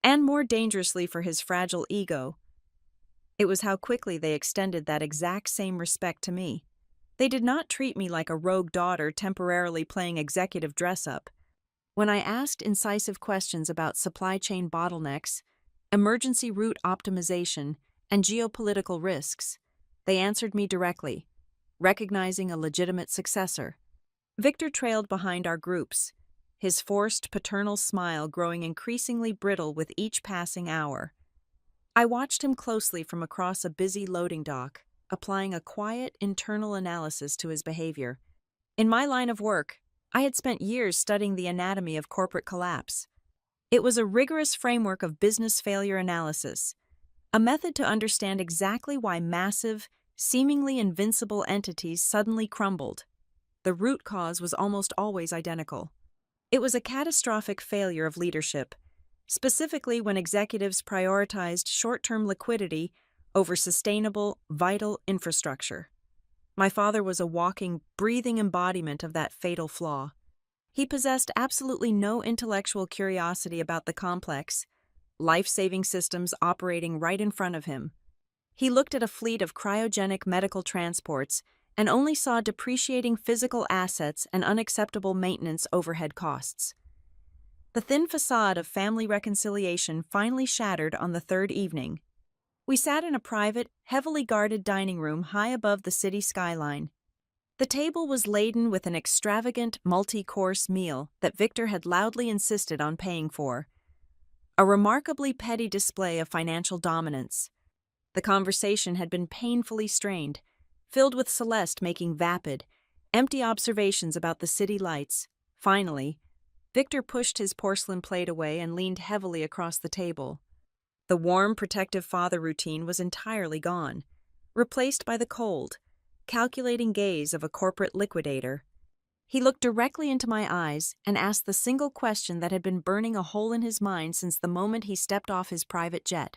And more dangerously for his fragile ego, it was how quickly they extended that exact same respect to me. They did not treat me like a rogue daughter temporarily playing executive dress-up. When I asked incisive questions about supply chain bottlenecks, emergency route optimization, and geopolitical risks, they answered me directly, recognizing a legitimate successor. Victor trailed behind our groups, his forced paternal smile growing increasingly brittle with each passing hour. I watched him closely from across a busy loading dock, applying a quiet, internal analysis to his behavior. In my line of work, I had spent years studying the anatomy of corporate collapse. It was a rigorous framework of business failure analysis, a method to understand exactly why massive, seemingly invincible entities suddenly crumbled. The root cause was almost always identical. It was a catastrophic failure of leadership, specifically when executives prioritized short-term liquidity over sustainable, vital infrastructure. My father was a walking, breathing embodiment of that fatal flaw. He possessed absolutely no intellectual curiosity about the complex, life-saving systems operating right in front of him. He looked at a fleet of cryogenic medical transports and only saw depreciating physical assets and unacceptable maintenance overhead costs. The thin facade of family reconciliation finally shattered on the third evening. We sat in a private, heavily guarded dining room high above the city skyline. The table was laden with an extravagant, multi-course meal that Victor had loudly insisted on paying for. A remarkably petty display of financial dominance. The conversation had been painfully strained, filled with Celeste making vapid, empty observations about the city lights. Finally, Victor pushed his porcelain plate away and leaned heavily across the table. The warm, protective father routine was entirely gone, replaced by the cold, calculating gaze of a corporate liquidator. He looked directly into my eyes and asked the single question that had been burning a hole in his mind since the moment he stepped off his private jet.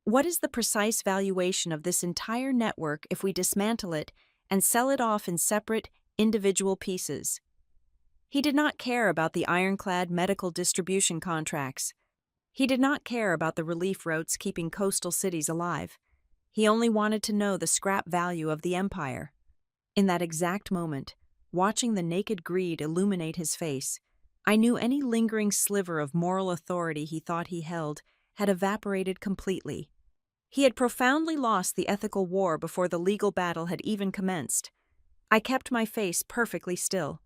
What is the precise valuation of this entire network if we dismantle it and sell it off in separate, individual pieces? He did not care about the ironclad medical distribution contracts. He did not care about the relief routes keeping coastal cities alive. He only wanted to know the scrap value of the empire. In that exact moment, watching the naked greed illuminate his face, I knew any lingering sliver of moral authority he thought he held had evaporated completely. He had profoundly lost the ethical war before the legal battle had even commenced. I kept my face perfectly still.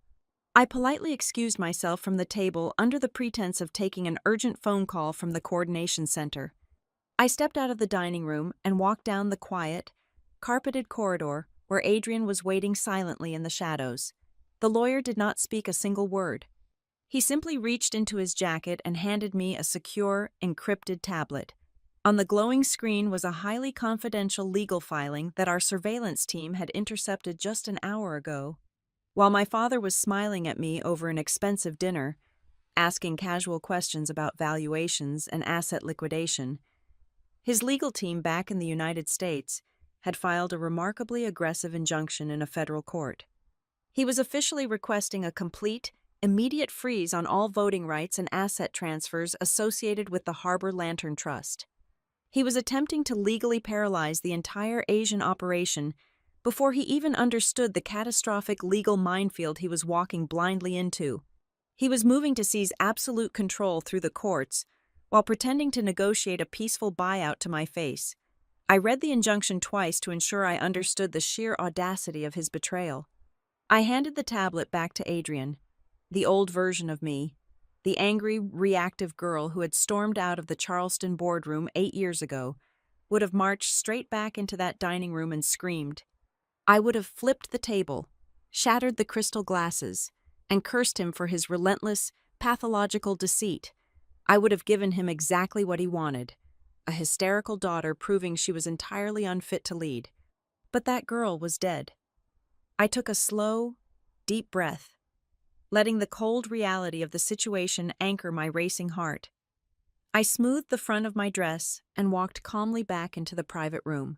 I politely excused myself from the table under the pretense of taking an urgent phone call from the coordination center. I stepped out of the dining room and walked down the quiet, carpeted corridor where Adrian was waiting silently in the shadows. The lawyer did not speak a single word. He simply reached into his jacket and handed me a secure, encrypted tablet. On the glowing screen was a highly confidential legal filing that our surveillance team had intercepted just an hour ago. While my father was smiling at me over an expensive dinner, asking casual questions about valuations and asset liquidation, his legal team back in the United States had filed a remarkably aggressive injunction in a federal court. He was officially requesting a complete, immediate freeze on all voting rights and asset transfers associated with the Harbor Lantern Trust. He was attempting to legally paralyze the entire Asian operation before he even understood the catastrophic legal minefield he was walking blindly into. He was moving to seize absolute control through the courts while pretending to negotiate a peaceful buyout to my face. I read the injunction twice to ensure I understood the sheer audacity of his betrayal. I handed the tablet back to Adrian, the old version of me, the angry, reactive girl who had stormed out of the Charleston boardroom 8 years ago, would have marched straight back into that dining room and screamed. I would have flipped the table, shattered the crystal glasses, and cursed him for his relentless, pathological deceit. I would have given him exactly what he wanted, a hysterical daughter proving she was entirely unfit to lead. But that girl was dead. I took a slow, deep breath, letting the cold reality of the situation anchor my racing heart. I smoothed the front of my dress and walked calmly back into the private room.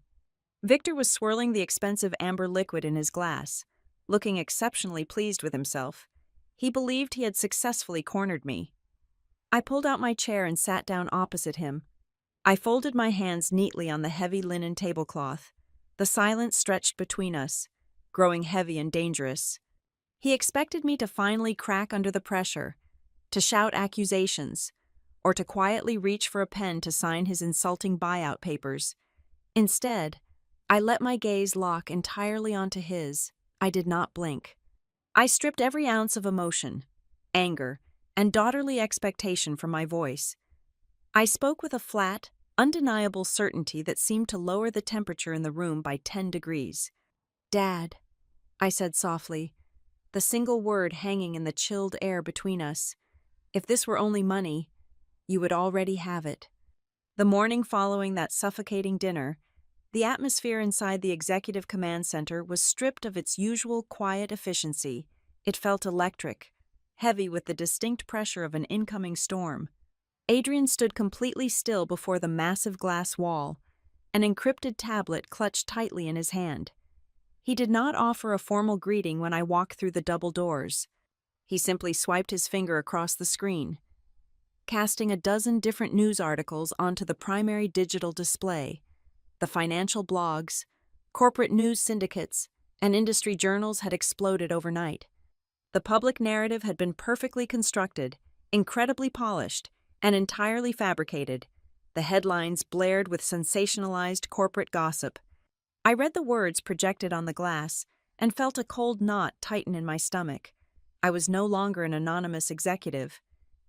Victor was swirling the expensive amber liquid in his glass, looking exceptionally pleased with himself. He believed he had successfully cornered me. I pulled out my chair and sat down opposite him. I folded my hands neatly on the heavy linen tablecloth. The silence stretched between us, growing heavy and dangerous. He expected me to finally crack under the pressure, to shout accusations, or to quietly reach for a pen to sign his insulting buyout papers. Instead, I let my gaze lock entirely onto his. I did not blink. I stripped every ounce of emotion, anger, and daughterly expectation from my voice. I spoke with a flat, undeniable certainty that seemed to lower the temperature in the room by 10 degrees. "Dad," I said softly, the single word hanging in the chilled air between us. "If this were only money, you would already have it." The morning following that suffocating dinner, the atmosphere inside the Executive Command Center was stripped of its usual quiet efficiency. It felt electric, heavy with the distinct pressure of an incoming storm. Adrian stood completely still before the massive glass wall, an encrypted tablet clutched tightly in his hand. He did not offer a formal greeting when I walked through the double doors. He simply swiped his finger across the screen, casting a dozen different news articles onto the primary digital display. The financial blogs, corporate news syndicates, and industry journals had exploded overnight. The public narrative had been perfectly constructed, incredibly polished, and entirely fabricated. The headlines blared with sensationalized corporate gossip. I read the words projected on the glass and felt a cold knot tighten in my stomach. I was no longer an anonymous executive.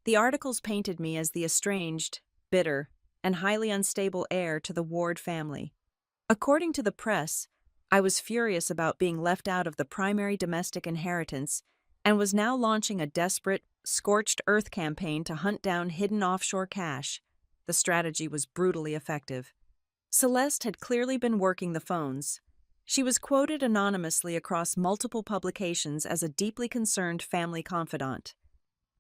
The articles painted me as the estranged, bitter, and highly unstable heir to the Ward family. According to the press, I was furious about being left out of the primary domestic inheritance and was now launching a desperate, scorched earth campaign to hunt down hidden offshore cash. The strategy was brutally effective. Celeste had clearly been working the phones. She was quoted anonymously across multiple publications as a deeply concerned family confidant.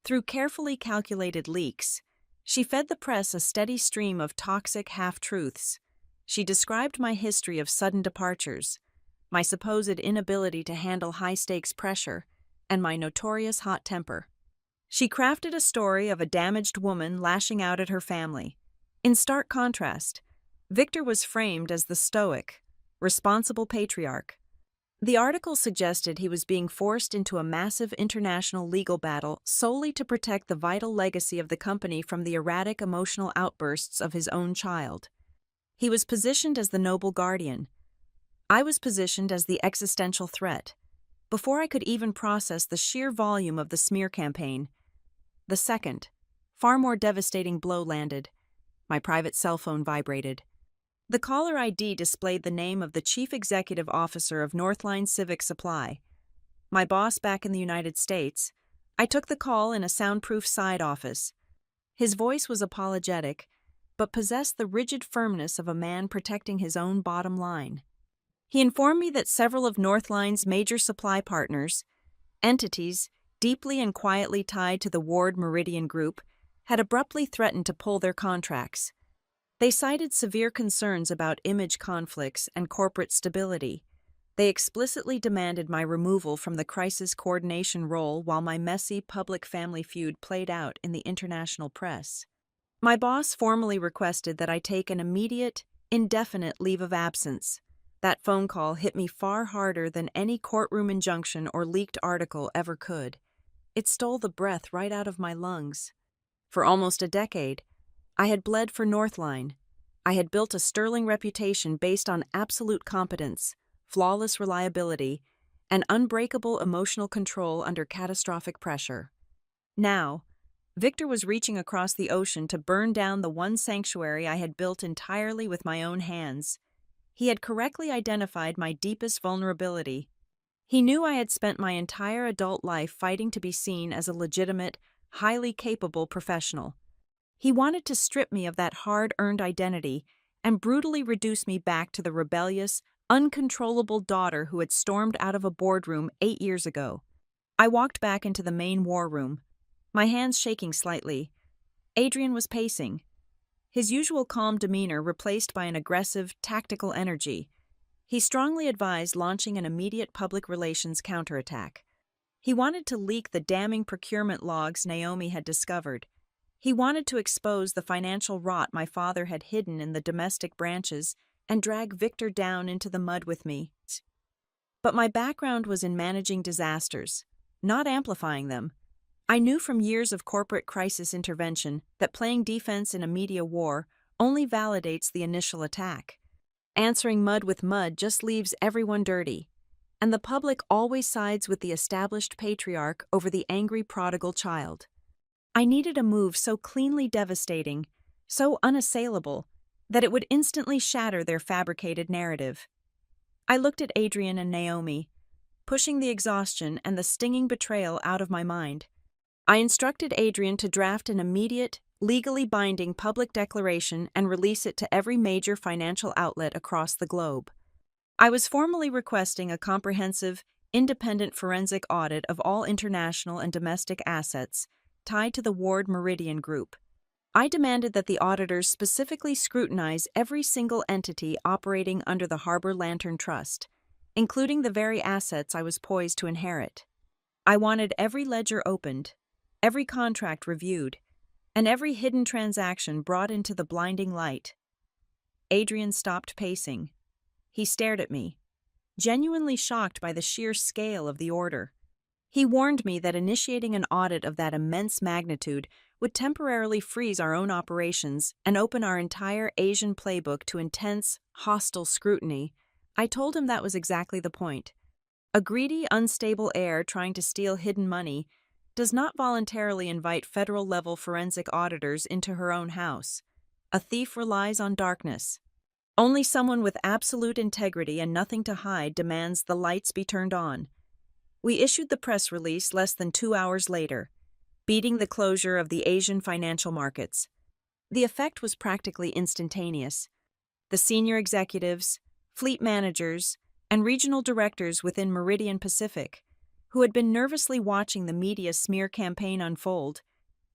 Through carefully calculated leaks, she fed the press a steady stream of toxic half-truths. She described my history of sudden departures, my supposed inability to handle high-stakes pressure, and my notorious hot temper. She crafted a story of a damaged woman lashing out at her family. In stark contrast, Victor was framed as the stoic, responsible patriarch. The article suggested he was being forced into a massive international legal battle solely to protect the vital legacy of the company from the erratic emotional outbursts of his own child. He was positioned as the noble guardian. I was positioned as the existential threat. before I could even process the sheer volume of the smear campaign. The second, far more devastating blow landed. My private cell phone vibrated. The caller ID displayed the name of the Chief Executive Officer of Northline Civic Supply, my boss back in the United States. I took the call in a soundproof side office. His voice was apologetic, but possessed the rigid firmness of a man protecting his own bottom line. He informed me that several of Northline's major supply partners, entities deeply and quietly tied to the Ward Meridian Group, had abruptly threatened to pull their contracts. They cited severe concerns about image conflicts and corporate stability. They explicitly demanded my removal from the crisis coordination role while my messy public-family feud played out in the international press. My boss formally requested that I take an immediate, indefinite leave of absence. That phone call hit me far harder than any courtroom injunction or leaked article ever could. It stole the breath right out of my lungs. For almost a decade, I had bled for Northline. I had built a sterling reputation based on absolute competence, flawless reliability, and unbreakable emotional control under catastrophic pressure. Now, Victor was reaching across the ocean to burn down the one sanctuary I had built entirely with my own hands. He had correctly identified my deepest vulnerability. He knew I had spent my entire adult life fighting to be seen as a legitimate, highly capable professional. He wanted to strip me of that hard-earned identity and brutally reduce me back to the rebellious, uncontrollable daughter who had stormed out of a boardroom 8 years ago. I walked back into the main war room, my hands shaking slightly. Adrian was pacing, his usual calm demeanor replaced by an aggressive, tactical energy. He strongly advised launching an immediate public relations counterattack. He wanted to leak the damning procurement logs Naomi had discovered. He wanted to expose the financial rot my father had hidden in the domestic branches and drag Victor down into the mud with me. But my background was in managing disasters, not amplifying them. I knew from years of corporate crisis intervention that playing defense in a media war only validates the initial attack. Answering mud with mud just leaves everyone dirty, and the public always sides with the established patriarch over the angry prodigal child. I needed a move so cleanly devastating, so unassailable, that it would instantly shatter their fabricated narrative. I looked at Adrian and Naomi, pushing the exhaustion and the stinging betrayal out of my mind. I instructed Adrian to draft an immediate, legally binding public declaration and release it to every major financial outlet across the globe. I was formally requesting a comprehensive, independent forensic audit of all international and domestic assets tied to the Ward Meridian Group. I demanded that the auditors specifically scrutinize every single entity operating under the Harbor Lantern Trust, including the very assets I was poised to inherit. I wanted every ledger opened, every contract reviewed, and every hidden transaction brought into the blinding light. Adrian stopped pacing. He stared at me, genuinely shocked by the sheer scale of the order. He warned me that initiating an audit of that immense magnitude would temporarily freeze our own operations and open our entire Asian playbook to intense, hostile scrutiny. I told him that was exactly the point. A greedy, unstable heir trying to steal hidden money does not voluntarily invite federal-level forensic auditors into her own house. A thief relies on darkness. Only someone with absolute integrity and nothing to hide demands the lights be turned on. We issued the press release less than 2 hours later, beating the closure of the Asian financial markets. The effect was practically instantaneous. The senior executives, fleet managers, and regional directors within Meridian Pacific, who had been nervously watching the media smear campaign unfold,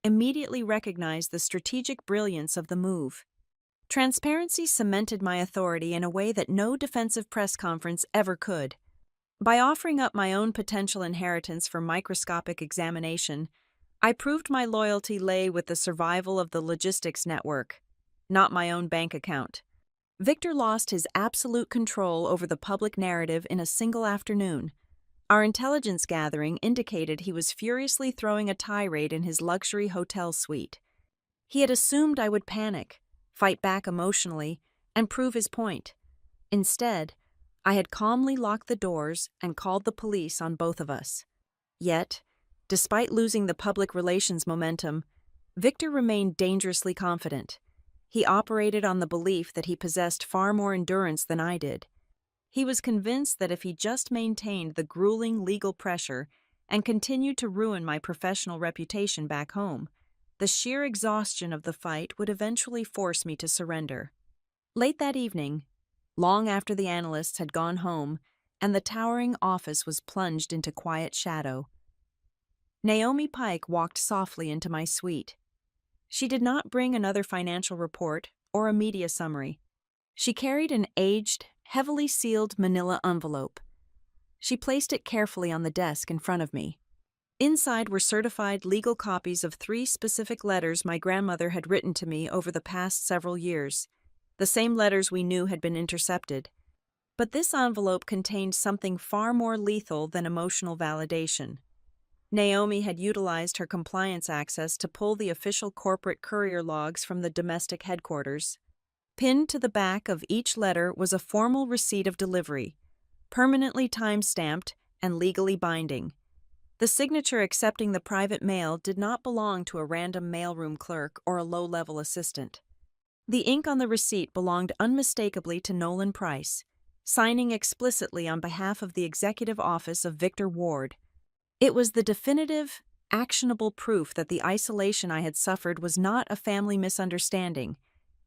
immediately recognized the strategic brilliance of the move. Transparency cemented my authority in a way that no defensive press conference ever could. By offering up my own potential inheritance for microscopic examination, I proved my loyalty lay with the survival of the logistics network, not my own bank account. Victor lost his absolute control over the public narrative in a single afternoon. Our intelligence gathering indicated he was furiously throwing a tirade in his luxury hotel suite. He had assumed I would panic, fight back emotionally, and prove his point. Instead, I had calmly locked the doors and called the police on both of us. Yet, despite losing the public relations momentum, Victor remained dangerously confident. He operated on the belief that he possessed far more endurance than I did. He was convinced that if he just maintained the grueling legal pressure and continued to ruin my professional reputation back home, the sheer exhaustion of the fight would eventually force me to surrender. Late that evening, long after the analysts had gone home and the towering office was plunged into quiet shadow, Naomi Pike walked softly into my suite. She did not bring another financial report or a media summary. She carried an aged, heavily sealed manila envelope. She placed it carefully on the desk in front of me. Inside were certified legal copies of 3 specific letters my grandmother had written to me over the past several years, the same letters we knew had been intercepted. But this envelope contained something far more lethal than emotional validation. Naomi had utilized her compliance access to pull the official corporate courier logs from the domestic headquarters. Pinned to the back of each letter was a formal receipt of delivery, permanently time-stamped and legally binding. The signature accepting the private mail did not belong to a random mailroom clerk or a low-level assistant. The ink on the receipt belonged unmistakably to Nolan Price, signing explicitly on behalf of the executive office of Victor Ward. It was the definitive, actionable proof that the isolation I had suffered was not a family misunderstanding.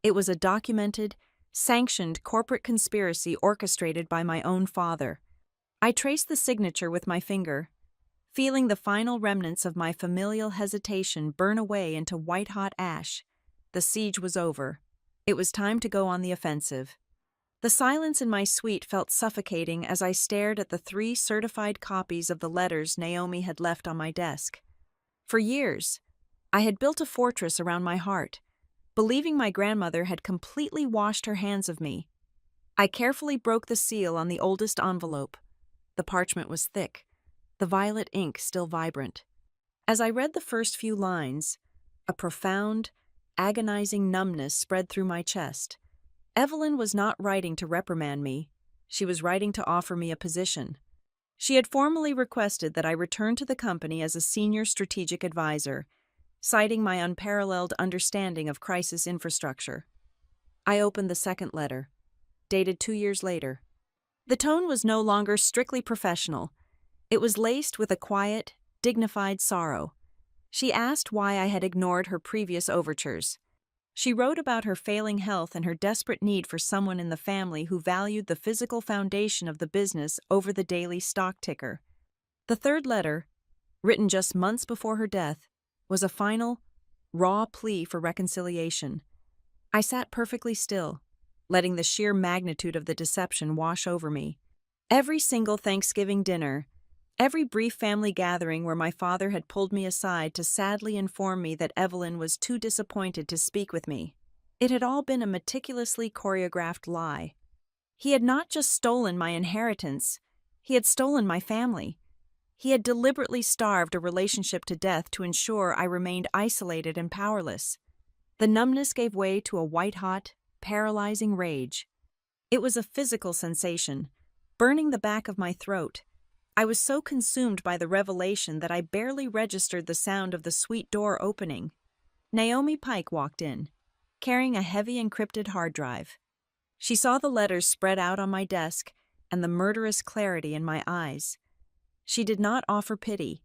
It was a documented, sanctioned corporate conspiracy orchestrated by my own father. I traced the signature with my finger, feeling the final remnants of my familial hesitation burn away into white-hot ash. The siege was over. It was time to go on the offensive. The silence in my suite felt suffocating as I stared at the 3 certified copies of the letters Naomi had left on my desk. For years, I had built a fortress around my heart, believing my grandmother had completely washed her hands of me. I carefully broke the seal on the oldest envelope. The parchment was thick, the violet ink still vibrant. As I read the first few lines, a profound, agonizing numbness spread through my chest. Evelyn was not writing to reprimand me. She was writing to offer me a position. She had formally requested that I return to the company as a senior strategic advisor, citing my unparalleled understanding of crisis infrastructure. I opened the second letter, dated 2 years later. The tone was no longer strictly professional. It was laced with a quiet, dignified sorrow. She asked why I had ignored her previous overtures. She wrote about her failing health and her desperate need for someone in the family who valued the physical foundation of the business over the daily stock ticker. The third letter, written just months before her death, was a final, raw plea for reconciliation. I sat perfectly still, letting the sheer magnitude of the deception wash over me. Every single Thanksgiving dinner, every brief family gathering where my father had pulled me aside to sadly inform me that Evelyn was too disappointed to speak with me, it had all been a meticulously choreographed lie. He had not just stolen my inheritance, he had stolen my family. He had deliberately starved a relationship to death to ensure I remained isolated and powerless. The numbness gave way to a white-hot, paralyzing rage. It was a physical sensation, burning the back of my throat. I was so consumed by the revelation that I barely registered the sound of the suite door opening. Naomi Pike walked in, carrying a heavy encrypted hard drive. She saw the letters spread out on my desk and the murderous clarity in my eyes. She did not offer pity.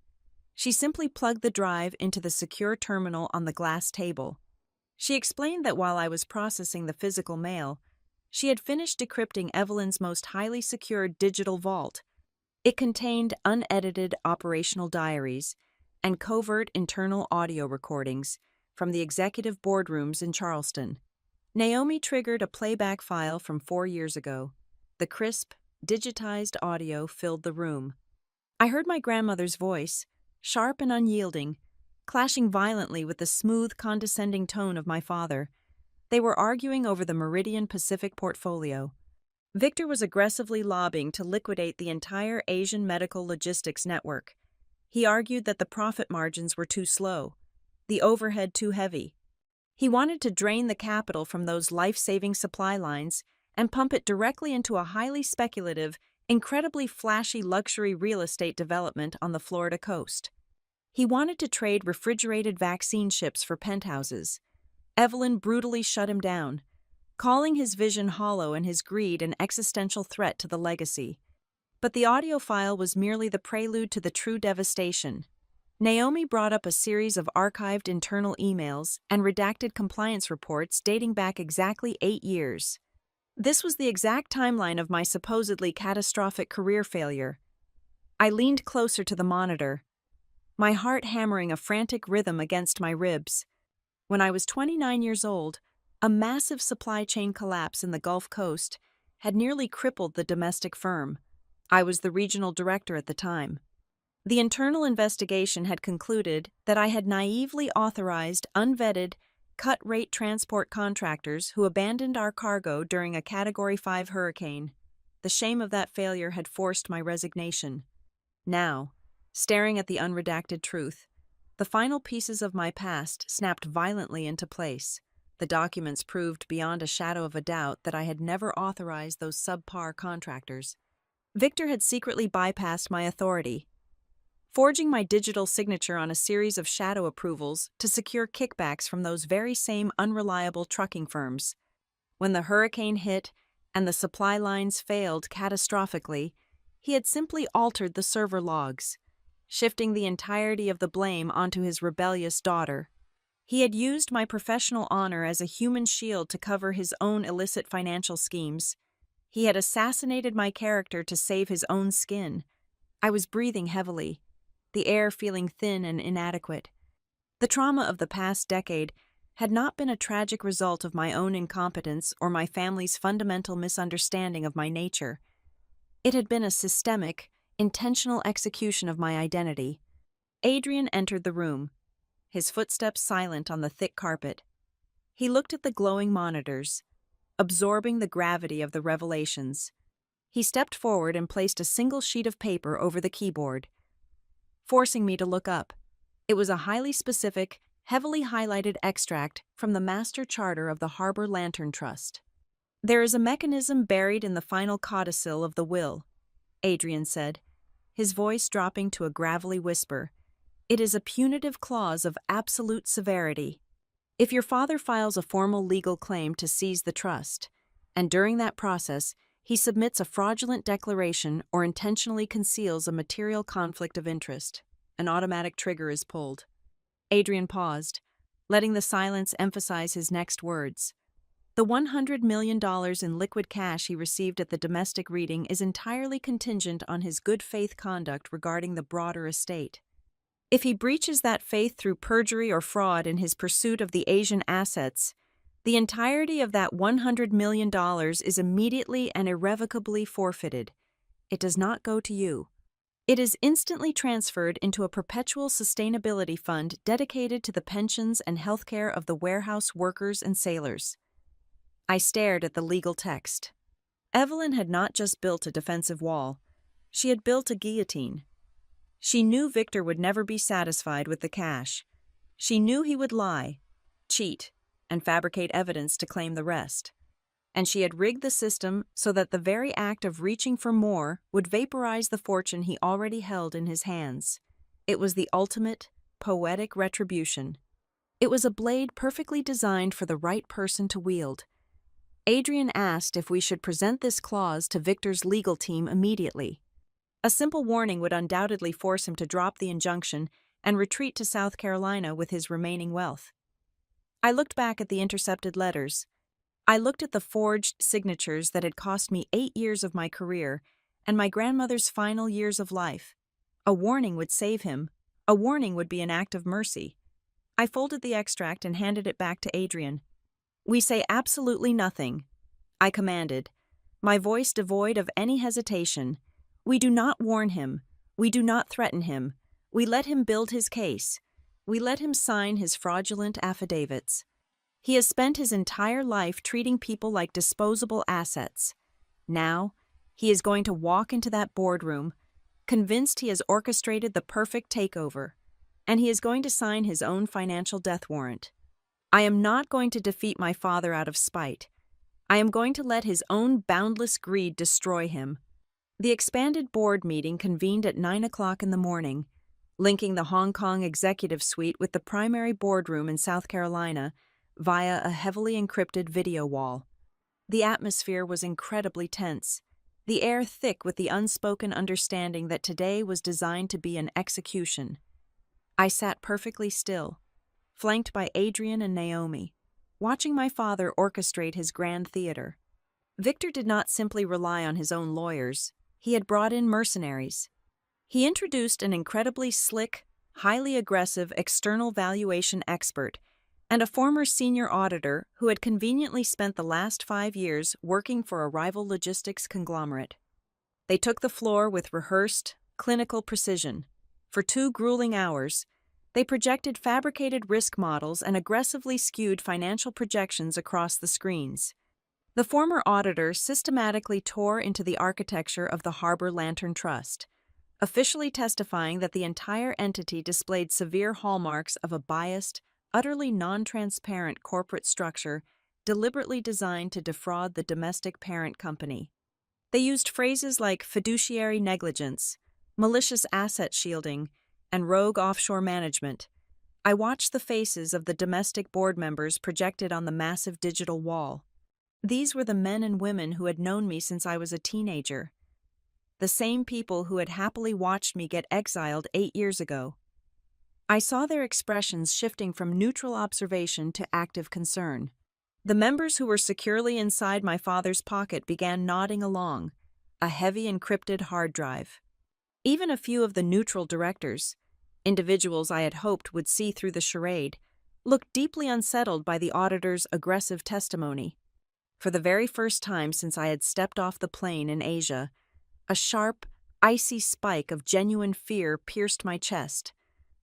She simply plugged the drive into the secure terminal on the glass table. She explained that while I was processing the physical mail, she had finished decrypting Evelyn's most highly secured digital vault. It contained unedited operational diaries and covert internal audio recordings from the executive boardrooms in Charleston. Naomi triggered a playback file from 4 years ago. The crisp, digitized audio filled the room. I heard my grandmother's voice, sharp and unyielding, clashing violently with the smooth, condescending tone of my father. They were arguing over the Meridian Pacific portfolio. Victor was aggressively lobbying to liquidate the entire Asian medical logistics network. He argued that the profit margins were too slow, the overhead too heavy. He wanted to drain the capital from those life-saving supply lines and pump it directly into a highly speculative, incredibly flashy luxury real estate development on the Florida coast. He wanted to trade refrigerated vaccine ships for penthouses. Evelyn brutally shut him down, calling his vision hollow and his greed an existential threat to the legacy. But the audio file was merely the prelude to the true devastation. Naomi brought up a series of archived internal emails and redacted compliance reports dating back exactly 8 years. This was the exact timeline of my supposedly catastrophic career failure. I leaned closer to the monitor, my heart hammering a frantic rhythm against my ribs. When I was 29 years old, a massive supply chain collapse in the Gulf Coast had nearly crippled the domestic firm. I was the regional director at the time. The internal investigation had concluded that I had naively authorized unvetted, cut-rate transport contractors who abandoned our cargo during a Category 5 hurricane. The shame of that failure had forced my resignation. Now, staring at the unredacted truth, the final pieces of my past snapped violently into place. The documents proved beyond a shadow of a doubt that I had never authorized those subpar contractors. Victor had secretly bypassed my authority, forging my digital signature on a series of shadow approvals to secure kickbacks from those very same unreliable trucking firms. When the hurricane hit and the supply lines failed catastrophically, he had simply altered the server logs, shifting the entirety of the blame onto his rebellious daughter. He had used my professional honor as a human shield to cover his own illicit financial schemes. He had assassinated my character to save his own skin. I was breathing heavily, the air feeling thin and inadequate. The trauma of the past decade had not been a tragic result of my own incompetence or my family's fundamental misunderstanding of my nature. It had been a systemic, intentional execution of my identity. Adrian entered the room, his footsteps silent on the thick carpet. He looked at the glowing monitors, absorbing the gravity of the revelations. He stepped forward and placed a single sheet of paper over the keyboard, forcing me to look up. It was a highly specific, heavily highlighted extract from the Master Charter of the Harbor Lantern Trust. "There is a mechanism buried in the final codicil of the will," Adrian said, his voice dropping to a gravelly whisper. "It is a punitive clause of absolute severity. If your father files a formal legal claim to seize the trust, and during that process he submits a fraudulent declaration or intentionally conceals a material conflict of interest, an automatic trigger is pulled." Adrian paused, letting the silence emphasize his next words. "The $100 million in liquid cash he received at the domestic reading is entirely contingent on his good faith conduct regarding the broader estate. If he breaches that faith through perjury or fraud in his pursuit of the Asian assets, the entirety of that $100 million is immediately and irrevocably forfeited. It does not go to you. It is instantly transferred into a perpetual sustainability fund dedicated to the pensions and healthcare of the warehouse workers and sailors." I stared at the legal text. Evelyn had not just built a defensive wall. She had built a guillotine. She knew Victor would never be satisfied with the cash. She knew he would lie, cheat, and fabricate evidence to claim the rest. And she had rigged the system so that the very act of reaching for more would vaporize the fortune he already held in his hands. It was the ultimate, poetic retribution. It was a blade perfectly designed for the right person to wield. Adrian asked if we should present this clause to Victor's legal team immediately. A simple warning would undoubtedly force him to drop the injunction and retreat to South Carolina with his remaining wealth. I looked back at the intercepted letters. I looked at the forged signatures that had cost me 8 years of my career and my grandmother's final years of life. A warning would save him. A warning would be an act of mercy. I folded the extract and handed it back to Adrian. "We say absolutely nothing," I commanded, my voice devoid of any hesitation. "We do not warn him. We do not threaten him. We let him build his case. We let him sign his fraudulent affidavits. He has spent his entire life treating people like disposable assets. Now, he is going to walk into that boardroom, convinced he has orchestrated the perfect takeover, and he is going to sign his own financial death warrant. I am not going to defeat my father out of spite. I am going to let his own boundless greed destroy him. The expanded board meeting convened at 9 o'clock in the morning, linking the Hong Kong executive suite with the primary boardroom in South Carolina via a heavily encrypted video wall. The atmosphere was incredibly tense, the air thick with the unspoken understanding that today was designed to be an execution. I sat perfectly still, flanked by Adrian and Naomi, watching my father orchestrate his grand theater. Victor did not simply rely on his own lawyers, he had brought in mercenaries. He introduced an incredibly slick, highly aggressive external valuation expert and a former senior auditor who had conveniently spent the last 5 years working for a rival logistics conglomerate. They took the floor with rehearsed, clinical precision. For 2 grueling hours, they projected fabricated risk models and aggressively skewed financial projections across the screens. The former auditor systematically tore into the architecture of the Harbor Lantern Trust, officially testifying that the entire entity displayed severe hallmarks of a biased, utterly non-transparent corporate structure deliberately designed to defraud the domestic parent company. They used phrases like fiduciary negligence, malicious asset shielding, and rogue offshore management. I watched the faces of the domestic board members projected on the massive digital wall. These were the men and women who had known me since I was a teenager. The same people who had happily watched me get exiled 8 years ago. I saw their expressions shifting from neutral observation to active concern. The members who were securely inside my father's pocket began nodding along, a heavy encrypted hard drive. Even a few of the neutral directors, individuals I had hoped would see through the charade, looked deeply unsettled by the auditor's aggressive testimony. For the very first time since I had stepped off the plane in Asia, a sharp, icy spike of genuine fear pierced my chest.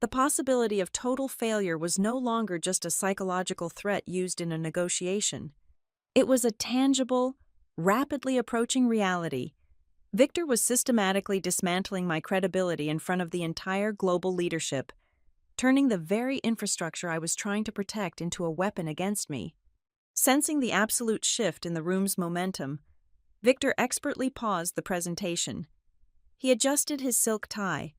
The possibility of total failure was no longer just a psychological threat used in a negotiation. It was a tangible, rapidly approaching reality. Victor was systematically dismantling my credibility in front of the entire global leadership, turning the very infrastructure I was trying to protect into a weapon against me. Sensing the absolute shift in the room's momentum, Victor expertly paused the presentation. He adjusted his silk tie,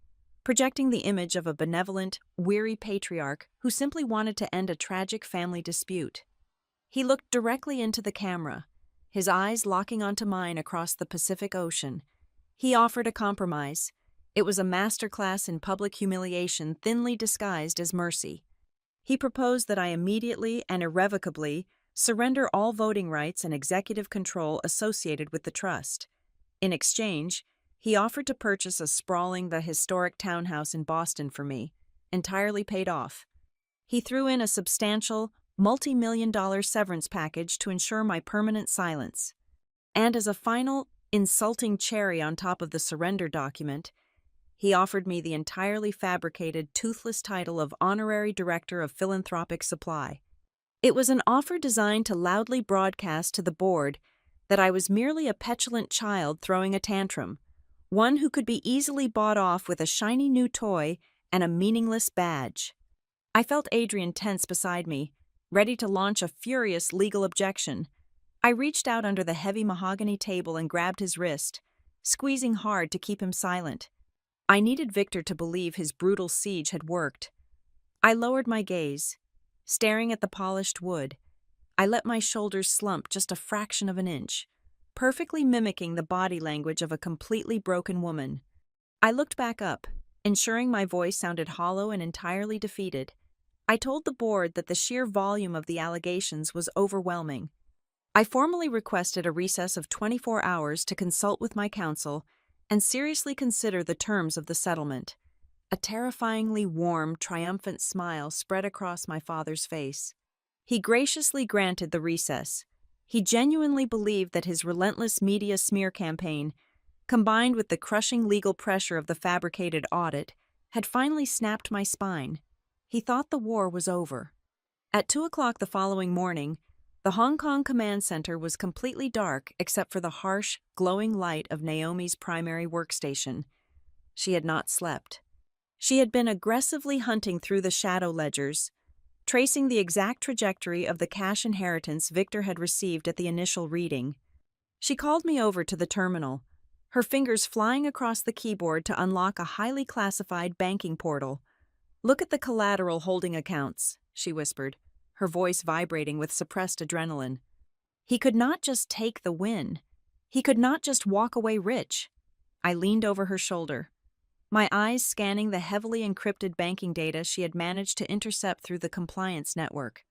projecting the image of a benevolent, weary patriarch who simply wanted to end a tragic family dispute. He looked directly into the camera, his eyes locking onto mine across the Pacific Ocean. He offered a compromise. It was a masterclass in public humiliation thinly disguised as mercy. He proposed that I immediately and irrevocably surrender all voting rights and executive control associated with the trust. In exchange, he offered to purchase a sprawling but historic townhouse in Boston for me, entirely paid off. He threw in a substantial, multi-million-dollar severance package to ensure my permanent silence. And as a final, insulting cherry on top of the surrender document, he offered me the entirely fabricated, toothless title of Honorary Director of Philanthropic Supply. It was an offer designed to loudly broadcast to the board that I was merely a petulant child throwing a tantrum, one who could be easily bought off with a shiny new toy and a meaningless badge. I felt Adrian tense beside me, ready to launch a furious legal objection. I reached out under the heavy mahogany table and grabbed his wrist, squeezing hard to keep him silent. I needed Victor to believe his brutal siege had worked. I lowered my gaze, staring at the polished wood. I let my shoulders slump just a fraction of an inch, perfectly mimicking the body language of a completely broken woman. I looked back up, ensuring my voice sounded hollow and entirely defeated. I told the board that the sheer volume of the allegations was overwhelming. I formally requested a recess of 24 hours to consult with my counsel and seriously consider the terms of the settlement. A terrifyingly warm, triumphant smile spread across my father's face. He graciously granted the recess. He genuinely believed that his relentless media smear campaign, combined with the crushing legal pressure of the fabricated audit, had finally snapped my spine. He thought the war was over. At 2 o'clock the following morning, the Hong Kong Command Center was completely dark except for the harsh, glowing light of Naomi's primary workstation. She had not slept. She had been aggressively hunting through the shadow ledgers, tracing the exact trajectory of the cash inheritance Victor had received at the initial reading. She called me over to the terminal, her fingers flying across the keyboard to unlock a highly classified banking portal. "Look at the collateral holding accounts," she whispered, her voice vibrating with suppressed adrenaline. He could not just take the win. He could not just walk away rich. I leaned over her shoulder, my eyes scanning the heavily encrypted banking data she had managed to intercept through the compliance network.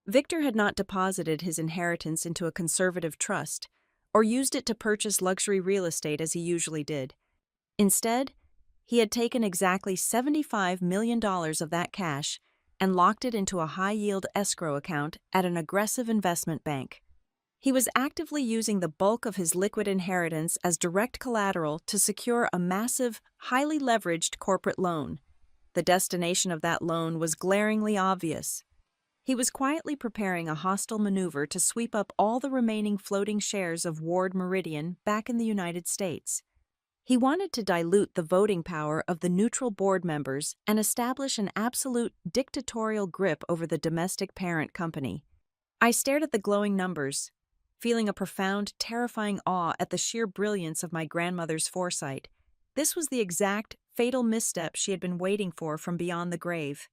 Victor had not deposited his inheritance into a conservative trust or used it to purchase luxury real estate as he usually did. Instead, he had taken exactly $75 million of that cash and locked it into a high-yield escrow account at an aggressive investment bank. He was actively using the bulk of his liquid inheritance as direct collateral to secure a massive, highly leveraged corporate loan. The destination of that loan was glaringly obvious. He was quietly preparing a hostile maneuver to sweep up all the remaining floating shares of Ward Meridian back in the United States. He wanted to dilute the voting power of the neutral board members and establish an absolute dictatorial grip over the domestic parent company. I stared at the glowing numbers, feeling a profound, terrifying awe at the sheer brilliance of my grandmother's foresight. This was the exact, fatal misstep she had been waiting for from beyond the grave.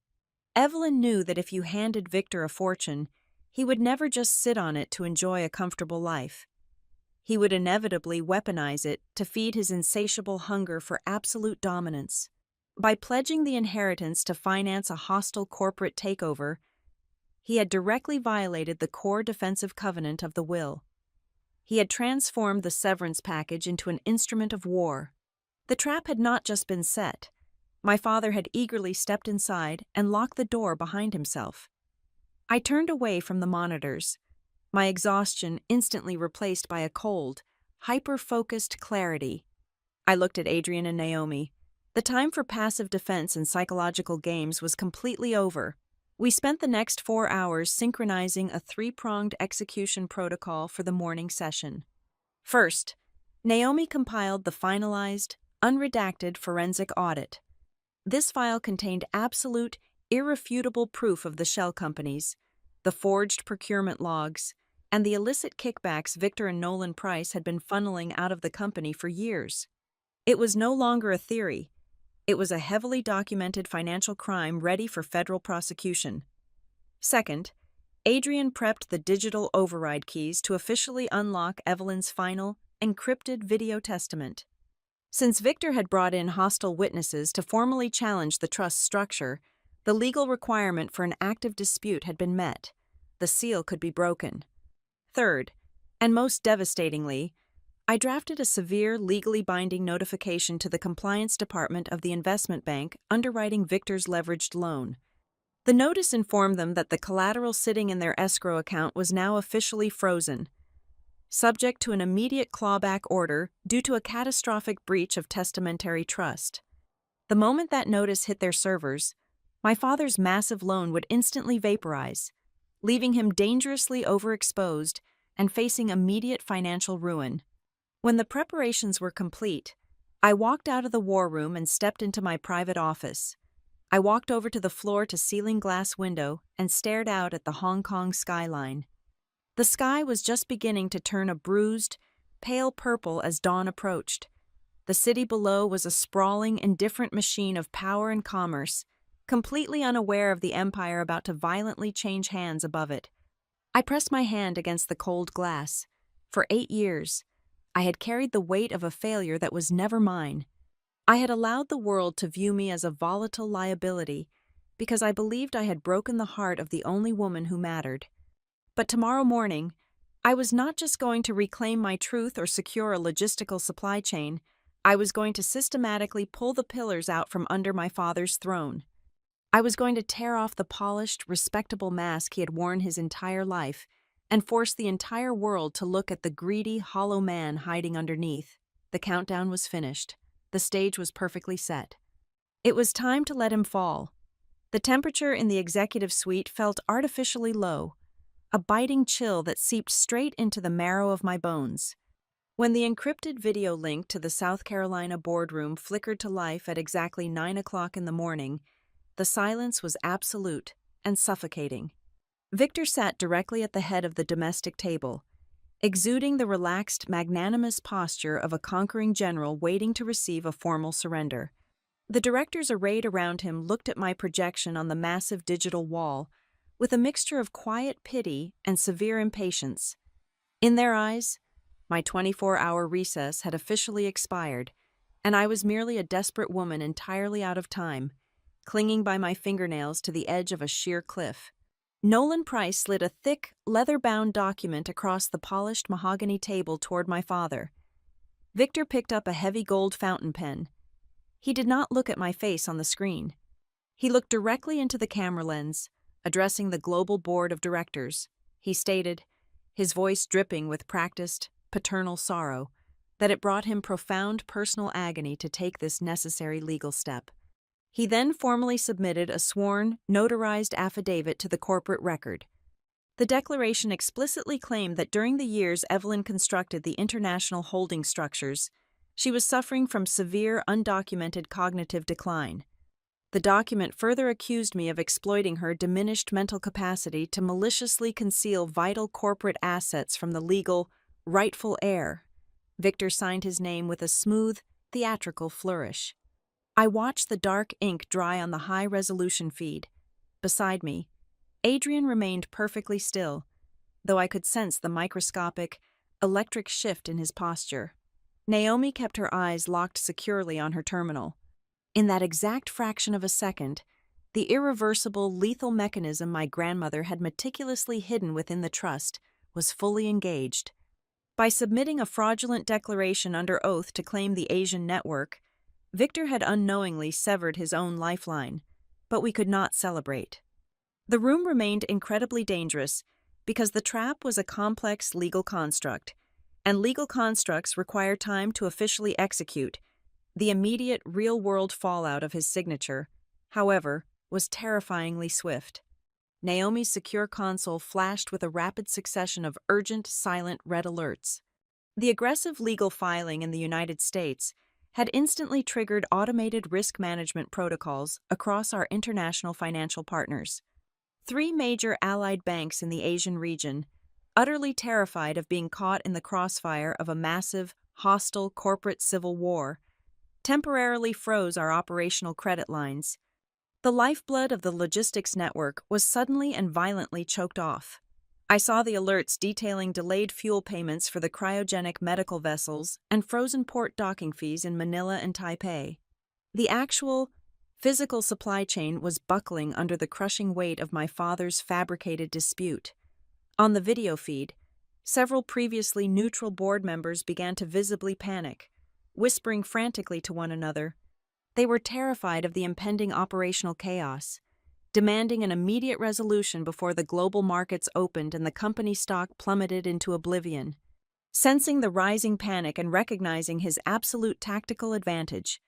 Evelyn knew that if you handed Victor a fortune, he would never just sit on it to enjoy a comfortable life. He would inevitably weaponize it to feed his insatiable hunger for absolute dominance. By pledging the inheritance to finance a hostile corporate takeover, he had directly violated the core defensive covenant of the will. He had transformed the severance package into an instrument of war. The trap had not just been set. My father had eagerly stepped inside and locked the door behind himself. I turned away from the monitors, my exhaustion instantly replaced by a cold, hyper-focused clarity. I looked at Adrian and Naomi. The time for passive defense and psychological games was completely over. We spent the next 4 hours synchronizing a 3-pronged execution protocol for the morning session. First, Naomi compiled the finalized, unredacted forensic audit. This file contained absolute, irrefutable proof of the shell companies, the forged procurement logs, and the illicit kickbacks Victor and Nolan Price had been funneling out of the company for years. It was no longer a theory. It was a heavily documented financial crime ready for federal prosecution. Second, Adrian prepped the digital override keys to officially unlock Evelyn's final, encrypted video testament. Since Victor had brought in hostile witnesses to formally challenge the trust structure, the legal requirement for an active dispute had been met. The seal could be broken. Third, and most devastatingly, I drafted a severe, legally binding notification to the compliance department of the investment bank underwriting Victor's leveraged loan. The notice informed them that the collateral sitting in their escrow account was now officially frozen, subject to an immediate clawback order due to a catastrophic breach of testamentary trust. The moment that notice hit their servers, my father's massive loan would instantly vaporize, leaving him dangerously overexposed and facing immediate financial ruin. When the preparations were complete, I walked out of the war room and stepped into my private office. I walked over to the floor-to-ceiling glass window and stared out at the Hong Kong skyline. The sky was just beginning to turn a bruised, pale purple as dawn approached. The city below was a sprawling, indifferent machine of power and commerce, completely unaware of the empire about to violently change hands above it. I pressed my hand against the cold glass. For 8 years, I had carried the weight of a failure that was never mine. I had allowed the world to view me as a volatile liability because I believed I had broken the heart of the only woman who mattered. But tomorrow morning, I was not just going to reclaim my truth or secure a logistical supply chain. I was going to systematically pull the pillars out from under my father's throne. I was going to tear off the polished, respectable mask he had worn his entire life and force the entire world to look at the greedy, hollow man hiding underneath. The countdown was finished. The stage was perfectly set. It was time to let him fall. The temperature in the executive suite felt artificially low, a biting chill that seeped straight into the marrow of my bones. When the encrypted video link to the South Carolina boardroom flickered to life at exactly 9 o'clock in the morning, the silence was absolute. and suffocating. Victor sat directly at the head of the domestic table, exuding the relaxed, magnanimous posture of a conquering general waiting to receive a formal surrender. The directors arrayed around him looked at my projection on the massive digital wall with a mixture of quiet pity and severe impatience. In their eyes, my 24-hour recess had officially expired, and I was merely a desperate woman entirely out of time, clinging by my fingernails to the edge of a sheer cliff. Nolan Price slid a thick, leather-bound document across the polished mahogany table toward my father. Victor picked up a heavy gold fountain pen. He did not look at my face on the screen. He looked directly into the camera lens, addressing the global board of directors. He stated, his voice dripping with practiced, paternal sorrow, that it brought him profound personal agony to take this necessary legal step. He then formally submitted a sworn, notarized affidavit to the corporate record. The declaration explicitly claimed that during the years Evelyn constructed the international holding structures, she was suffering from severe, undocumented cognitive decline. The document further accused me of exploiting her diminished mental capacity to maliciously conceal vital corporate assets from the legal, rightful heir. Victor signed his name with a smooth, theatrical flourish. I watched the dark ink dry on the high-resolution feed. Beside me, Adrian remained perfectly still, though I could sense the microscopic, electric shift in his posture. Naomi kept her eyes locked securely on her terminal. In that exact fraction of a second, the irreversible, lethal mechanism my grandmother had meticulously hidden within the trust was fully engaged. By submitting a fraudulent declaration under oath to claim the Asian network, Victor had unknowingly severed his own lifeline, but we could not celebrate. The room remained incredibly dangerous because the trap was a complex legal construct, and legal constructs require time to officially execute. The immediate, real-world fallout of his signature, however, was terrifyingly swift. Naomi's secure console flashed with a rapid succession of urgent, silent red alerts. The aggressive legal filing in the United States had instantly triggered automated risk management protocols across our international financial partners. 3 major allied banks in the Asian region, utterly terrified of being caught in the crossfire of a massive, hostile corporate civil war, temporarily froze our operational credit lines. The lifeblood of the logistics network was suddenly and violently choked off. I saw the alerts detailing delayed fuel payments for the cryogenic medical vessels and frozen port docking fees in Manila and Taipei. The actual, physical supply chain was buckling under the crushing weight of my father's fabricated dispute. On the video feed, several previously neutral board members began to visibly panic, whispering frantically to one another. They were terrified of the impending operational chaos, demanding an immediate resolution before the global markets opened and the company stock plummeted into oblivion. Sensing the rising panic and recognizing his absolute tactical advantage,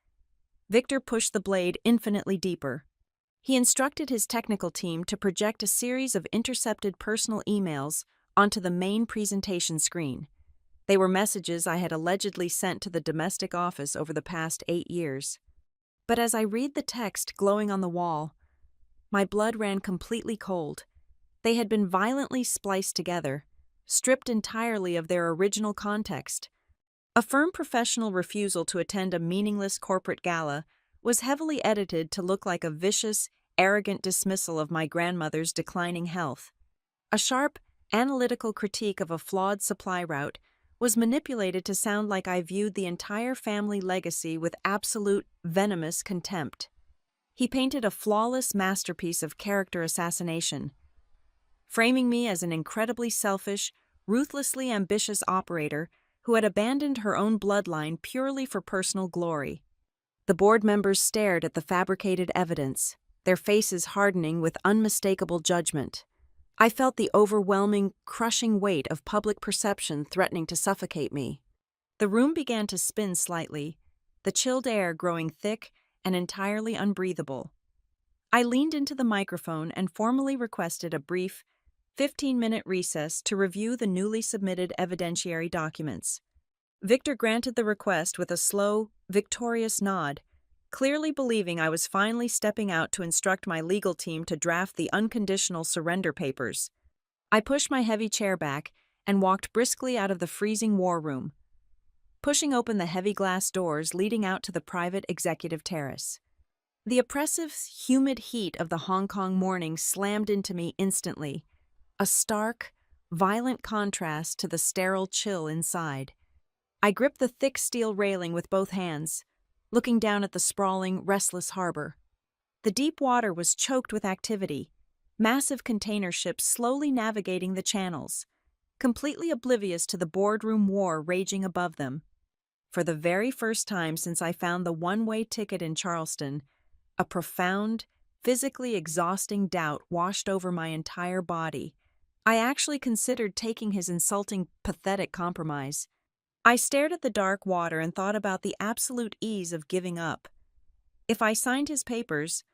Victor pushed the blade infinitely deeper. He instructed his technical team to project a series of intercepted personal emails onto the main presentation screen. They were messages I had allegedly sent to the domestic office over the past 8 years. But as I read the text glowing on the wall, my blood ran completely cold. They had been violently spliced together, stripped entirely of their original context. A firm professional refusal to attend a meaningless corporate gala was heavily edited to look like a vicious, arrogant dismissal of my grandmother's declining health. A sharp, analytical critique of a flawed supply route was manipulated to sound like I viewed the entire family legacy with absolute, venomous contempt. He painted a flawless masterpiece of character assassination, framing me as an incredibly selfish, ruthlessly ambitious operator who had abandoned her own bloodline purely for personal glory. The board members stared at the fabricated evidence, their faces hardening with unmistakable judgment. I felt the overwhelming, crushing weight of public perception threatening to suffocate me. The room began to spin slightly, the chilled air growing thick and entirely unbreathable. I leaned into the microphone and formally requested a brief, 15-minute recess to review the newly submitted evidentiary documents. Victor granted the request with a slow, victorious nod, clearly believing I was finally stepping out to instruct my legal team to draft the unconditional surrender papers. I pushed my heavy chair back and walked briskly out of the freezing war room, pushing open the heavy glass doors leading out to the private executive terrace. The oppressive, humid heat of the Hong Kong morning slammed into me instantly, a stark, violent contrast to the sterile chill inside. I gripped the thick steel railing with both hands, looking down at the sprawling, restless harbor. The deep water was choked with activity, massive container ships slowly navigating the channels, completely oblivious to the boardroom war raging above them. For the very first time since I found the one-way ticket in Charleston, a profound, physically exhausting doubt washed over my entire body. I actually considered taking his insulting, pathetic compromise. I stared at the dark water and thought about the absolute ease of giving up. If I signed his papers,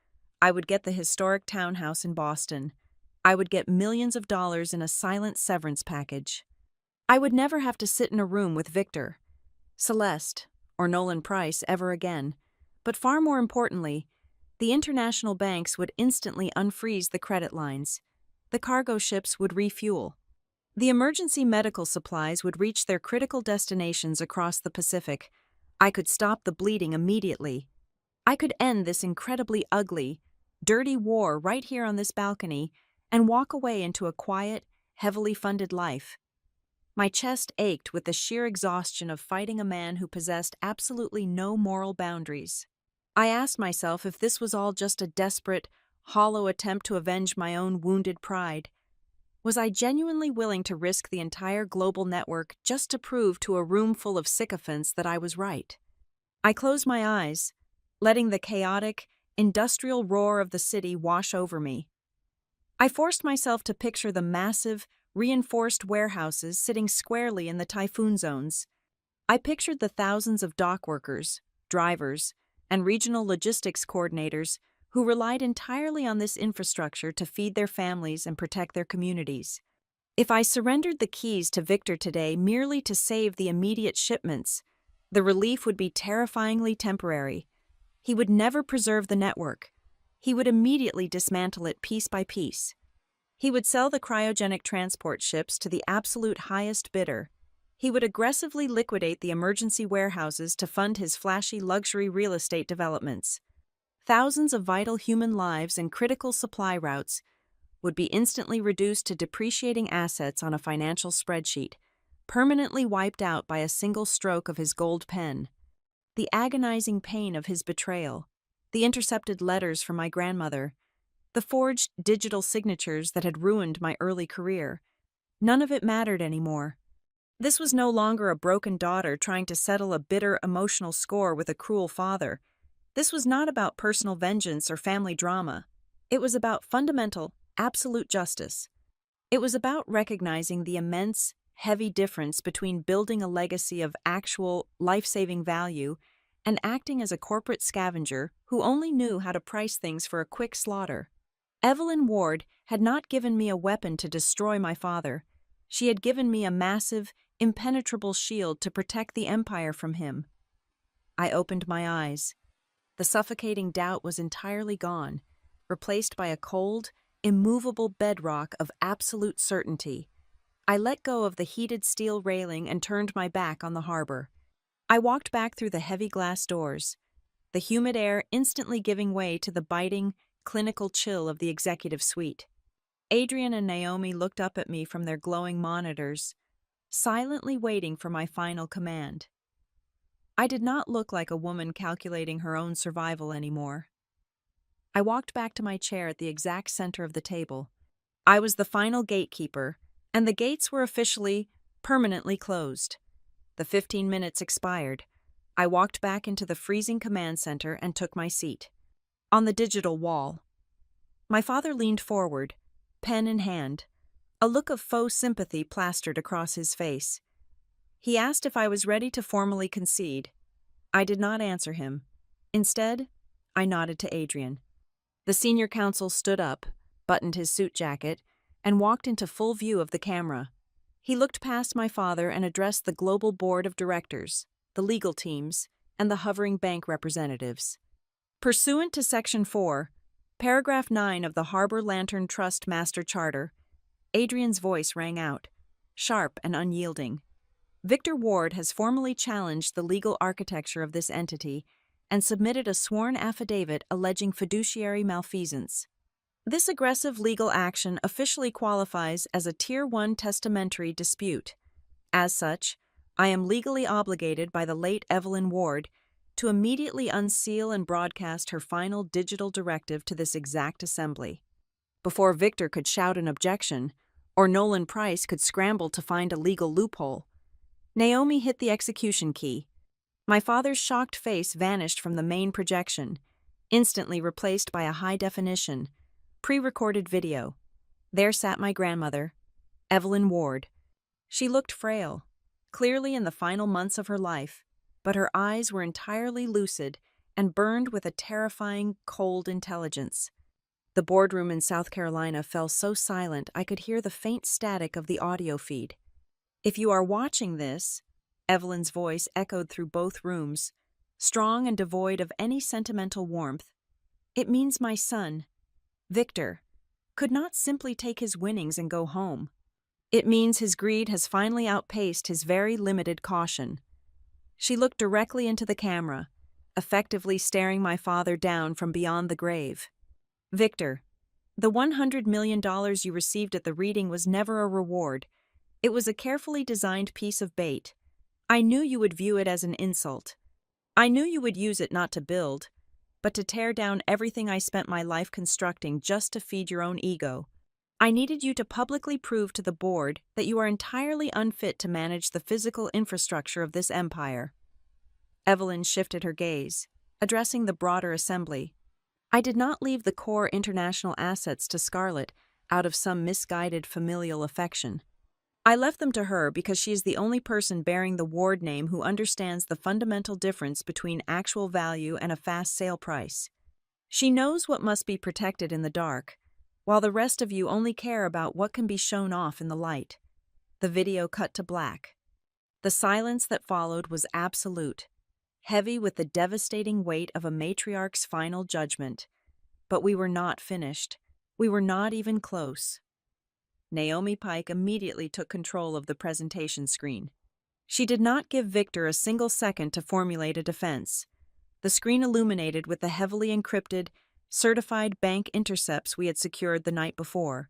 I would get the historic townhouse in Boston. I would get millions of dollars in a silent severance package. I would never have to sit in a room with Victor, Celeste, or Nolan Price ever again. But far more importantly, the international banks would instantly unfreeze the credit lines. The cargo ships would refuel. The emergency medical supplies would reach their critical destinations across the Pacific. I could stop the bleeding immediately. I could end this incredibly ugly, dirty war right here on this balcony and walk away into a quiet, heavily funded life. My chest ached with the sheer exhaustion of fighting a man who possessed absolutely no moral boundaries. I asked myself if this was all just a desperate, hollow attempt to avenge my own wounded pride. Was I genuinely willing to risk the entire global network just to prove to a room full of sycophants that I was right? I closed my eyes, letting the chaotic, industrial roar of the city wash over me. I forced myself to picture the massive, reinforced warehouses sitting squarely in the typhoon zones. I pictured the thousands of dock workers, drivers, and regional logistics coordinators who relied entirely on this infrastructure to feed their families and protect their communities. If I surrendered the keys to Victor today merely to save the immediate shipments, the relief would be terrifyingly temporary. He would never preserve the network. He would immediately dismantle it piece by piece. He would sell the cryogenic transport ships to the absolute highest bidder. He would aggressively liquidate the emergency warehouses to fund his flashy luxury real estate developments. Thousands of vital human lives and critical supply routes would be instantly reduced to depreciating assets on a financial spreadsheet, permanently wiped out by a single stroke of his gold pen. The agonizing pain of his betrayal, the intercepted letters from my grandmother, the forged digital signatures that had ruined my early career, none of it mattered anymore. This was no longer a broken daughter trying to settle a bitter emotional score with a cruel father. This was not about personal vengeance or family drama. It was about fundamental, absolute justice. It was about recognizing the immense, heavy difference between building a legacy of actual, life-saving value and acting as a corporate scavenger who only knew how to price things for a quick slaughter. Evelyn Ward had not given me a weapon to destroy my father. She had given me a massive, impenetrable shield to protect the empire from him. I opened my eyes. The suffocating doubt was entirely gone, replaced by a cold, immovable bedrock of absolute certainty. I let go of the heated steel railing and turned my back on the harbor. I walked back through the heavy glass doors, the humid air instantly giving way to the biting, clinical chill of the executive suite. Adrian and Naomi looked up at me from their glowing monitors, silently waiting for my final command. I did not look like a woman calculating her own survival anymore. I walked back to my chair at the exact center of the table. I was the final gatekeeper, and the gates were officially, permanently closed. The 15 minutes expired. I walked back into the freezing command center and took my seat. On the digital wall. My father leaned forward, pen in hand, a look of faux sympathy plastered across his face. He asked if I was ready to formally concede. I did not answer him. Instead, I nodded to Adrian. The senior counsel stood up, buttoned his suit jacket, and walked into full view of the camera. He looked past my father and addressed the global board of directors, the legal teams, and the hovering bank representatives. Pursuant to Section 4, Paragraph 9 of the Harbor Lantern Trust Master Charter, Adrian's voice rang out, sharp and unyielding. Victor Ward has formally challenged the legal architecture of this entity and submitted a sworn affidavit alleging fiduciary malfeasance. This aggressive legal action officially qualifies as a Tier 1 testamentary dispute. As such, I am legally obligated by the late Evelyn Ward to immediately unseal and broadcast her final digital directive to this exact assembly. Before Victor could shout an objection, or Nolan Price could scramble to find a legal loophole, Naomi hit the execution key. My father's shocked face vanished from the main projection, instantly replaced by a high-definition, pre-recorded video. There sat my grandmother, Evelyn Ward. She looked frail, clearly in the final months of her life, but her eyes were entirely lucid and burned with a terrifying, cold intelligence. The boardroom in South Carolina fell so silent I could hear the faint static of the audio feed. If you are watching this, Evelyn's voice echoed through both rooms, strong and devoid of any sentimental warmth. It means my son, Victor, could not simply take his winnings and go home. It means his greed has finally outpaced his very limited caution. She looked directly into the camera, effectively staring my father down from beyond the grave. Victor, the $100 million you received at the reading was never a reward. It was a carefully designed piece of bait. I knew you would view it as an insult. I knew you would use it not to build, but to tear down everything I spent my life constructing just to feed your own ego. I needed you to publicly prove to the board that you are entirely unfit to manage the physical infrastructure of this empire. Evelyn shifted her gaze, addressing the broader assembly. I did not leave the core international assets to Scarlett out of some misguided familial affection. I left them to her because she is the only person bearing the Ward name who understands the fundamental difference between actual value and a fast sale price. She knows what must be protected in the dark, while the rest of you only care about what can be shown off in the light. The video cut to black. The silence that followed was absolute, heavy with the devastating weight of a matriarch's final judgment. But we were not finished. We were not even close. Naomi Pike immediately took control of the presentation screen. She did not give Victor a single second to formulate a defense. The screen illuminated with the heavily encrypted, certified bank intercepts we had secured the night before.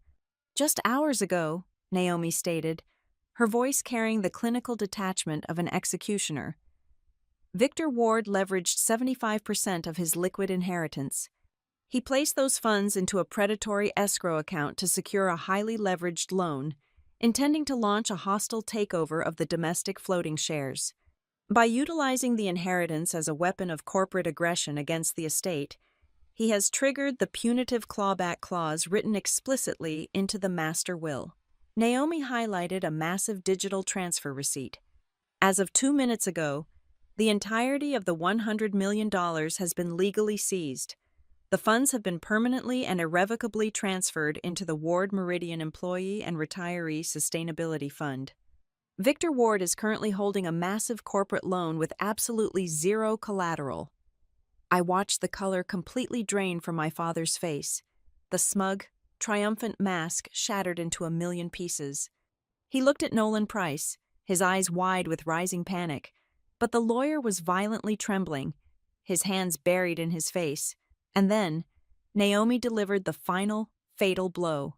Just hours ago, Naomi stated, her voice carrying the clinical detachment of an executioner, Victor Ward leveraged 75% of his liquid inheritance. He placed those funds into a predatory escrow account to secure a highly leveraged loan, intending to launch a hostile takeover of the domestic floating shares. By utilizing the inheritance as a weapon of corporate aggression against the estate, he has triggered the punitive clawback clause written explicitly into the master will. Naomi highlighted a massive digital transfer receipt. As of 2 minutes ago, the entirety of the $100 million has been legally seized. The funds have been permanently and irrevocably transferred into the Ward Meridian Employee and Retiree Sustainability Fund. Victor Ward is currently holding a massive corporate loan with absolutely zero collateral. I watched the color completely drain from my father's face. The smug, triumphant mask shattered into a million pieces. He looked at Nolan Price, his eyes wide with rising panic, but the lawyer was violently trembling, his hands buried in his face, and then Naomi delivered the final, fatal blow.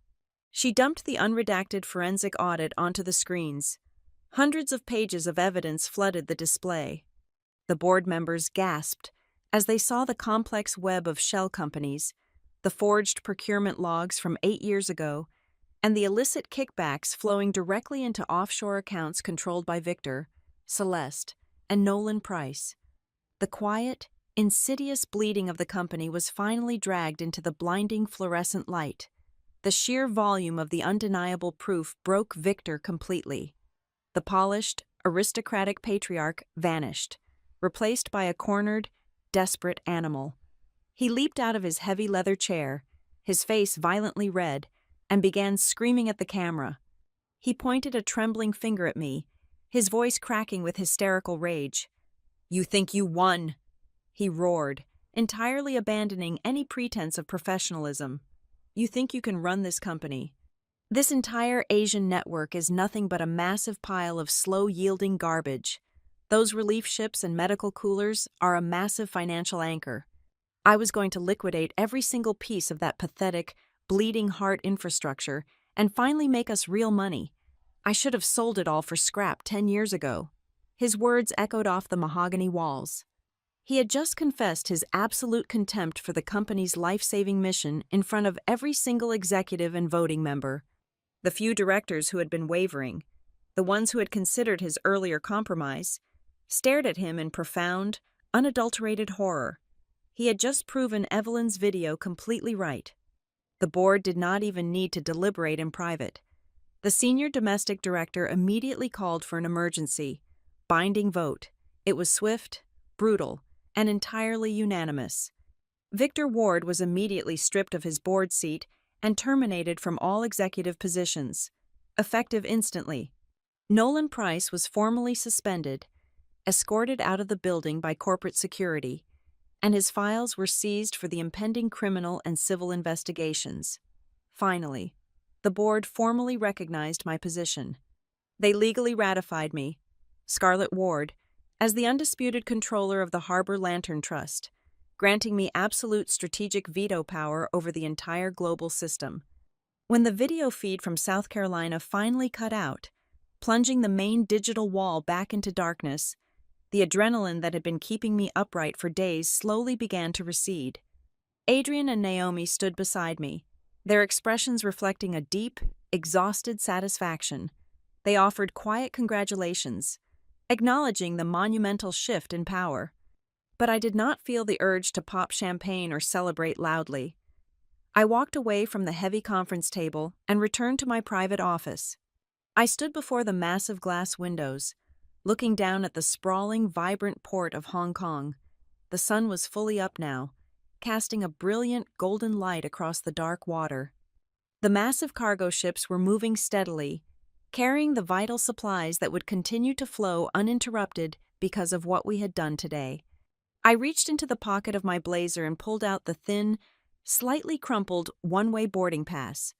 She dumped the unredacted forensic audit onto the screens. Hundreds of pages of evidence flooded the display. The board members gasped as they saw the complex web of shell companies, the forged procurement logs from 8 years ago, and the illicit kickbacks flowing directly into offshore accounts controlled by Victor, Celeste, and Nolan Price. The quiet, insidious bleeding of the company was finally dragged into the blinding fluorescent light. The sheer volume of the undeniable proof broke Victor completely. The polished, aristocratic patriarch vanished, replaced by a cornered, desperate animal. He leaped out of his heavy leather chair, his face violently red, and began screaming at the camera. He pointed a trembling finger at me, his voice cracking with hysterical rage. "You think you won!" he roared, entirely abandoning any pretense of professionalism. You think you can run this company? This entire Asian network is nothing but a massive pile of slow-yielding garbage. Those relief ships and medical coolers are a massive financial anchor. I was going to liquidate every single piece of that pathetic, bleeding heart infrastructure and finally make us real money. I should have sold it all for scrap 10 years ago. His words echoed off the mahogany walls. He had just confessed his absolute contempt for the company's life-saving mission in front of every single executive and voting member. The few directors who had been wavering, the ones who had considered his earlier compromise, stared at him in profound, unadulterated horror. He had just proven Evelyn's video completely right. The board did not even need to deliberate in private. The senior domestic director immediately called for an emergency, binding vote. It was swift, brutal, and entirely unanimous. Victor Ward was immediately stripped of his board seat and terminated from all executive positions, effective instantly. Nolan Price was formally suspended, escorted out of the building by corporate security, and his files were seized for the impending criminal and civil investigations. Finally, the board formally recognized my position. They legally ratified me, Scarlett Ward, as the undisputed controller of the Harbor Lantern Trust, granting me absolute strategic veto power over the entire global system. When the video feed from South Carolina finally cut out, plunging the main digital wall back into darkness, the adrenaline that had been keeping me upright for days slowly began to recede. Adrian and Naomi stood beside me, their expressions reflecting a deep, exhausted satisfaction. They offered quiet congratulations, acknowledging the monumental shift in power. But I did not feel the urge to pop champagne or celebrate loudly. I walked away from the heavy conference table and returned to my private office. I stood before the massive glass windows, looking down at the sprawling, vibrant port of Hong Kong. The sun was fully up now, casting a brilliant golden light across the dark water. The massive cargo ships were moving steadily, carrying the vital supplies that would continue to flow uninterrupted because of what we had done today. I reached into the pocket of my blazer and pulled out the thin, slightly crumpled one-way boarding pass.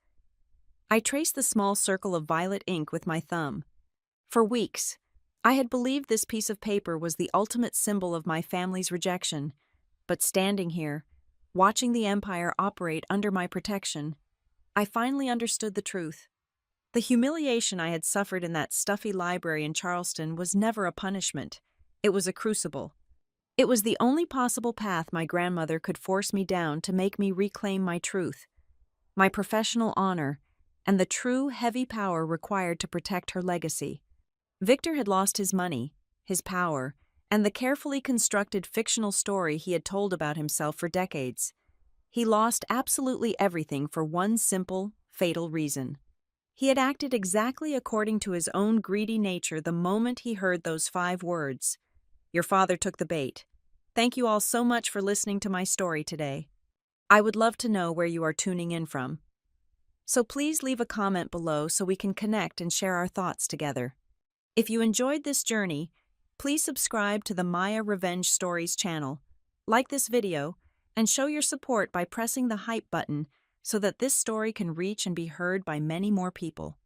I traced the small circle of violet ink with my thumb. For weeks, I had believed this piece of paper was the ultimate symbol of my family's rejection, but standing here, watching the Empire operate under my protection, I finally understood the truth. The humiliation I had suffered in that stuffy library in Charleston was never a punishment. It was a crucible. It was the only possible path my grandmother could force me down to make me reclaim my truth, my professional honor, and the true, heavy power required to protect her legacy. Victor had lost his money, his power, and the carefully constructed fictional story he had told about himself for decades. He lost absolutely everything for one simple, fatal reason. He had acted exactly according to his own greedy nature the moment he heard those 5 words. Your father took the bait. Thank you all so much for listening to my story today. I would love to know where you are tuning in from. So please leave a comment below so we can connect and share our thoughts together. If you enjoyed this journey, please subscribe to the Maya Revenge Stories channel, like this video, and show your support by pressing the hype button so that this story can reach and be heard by many more people.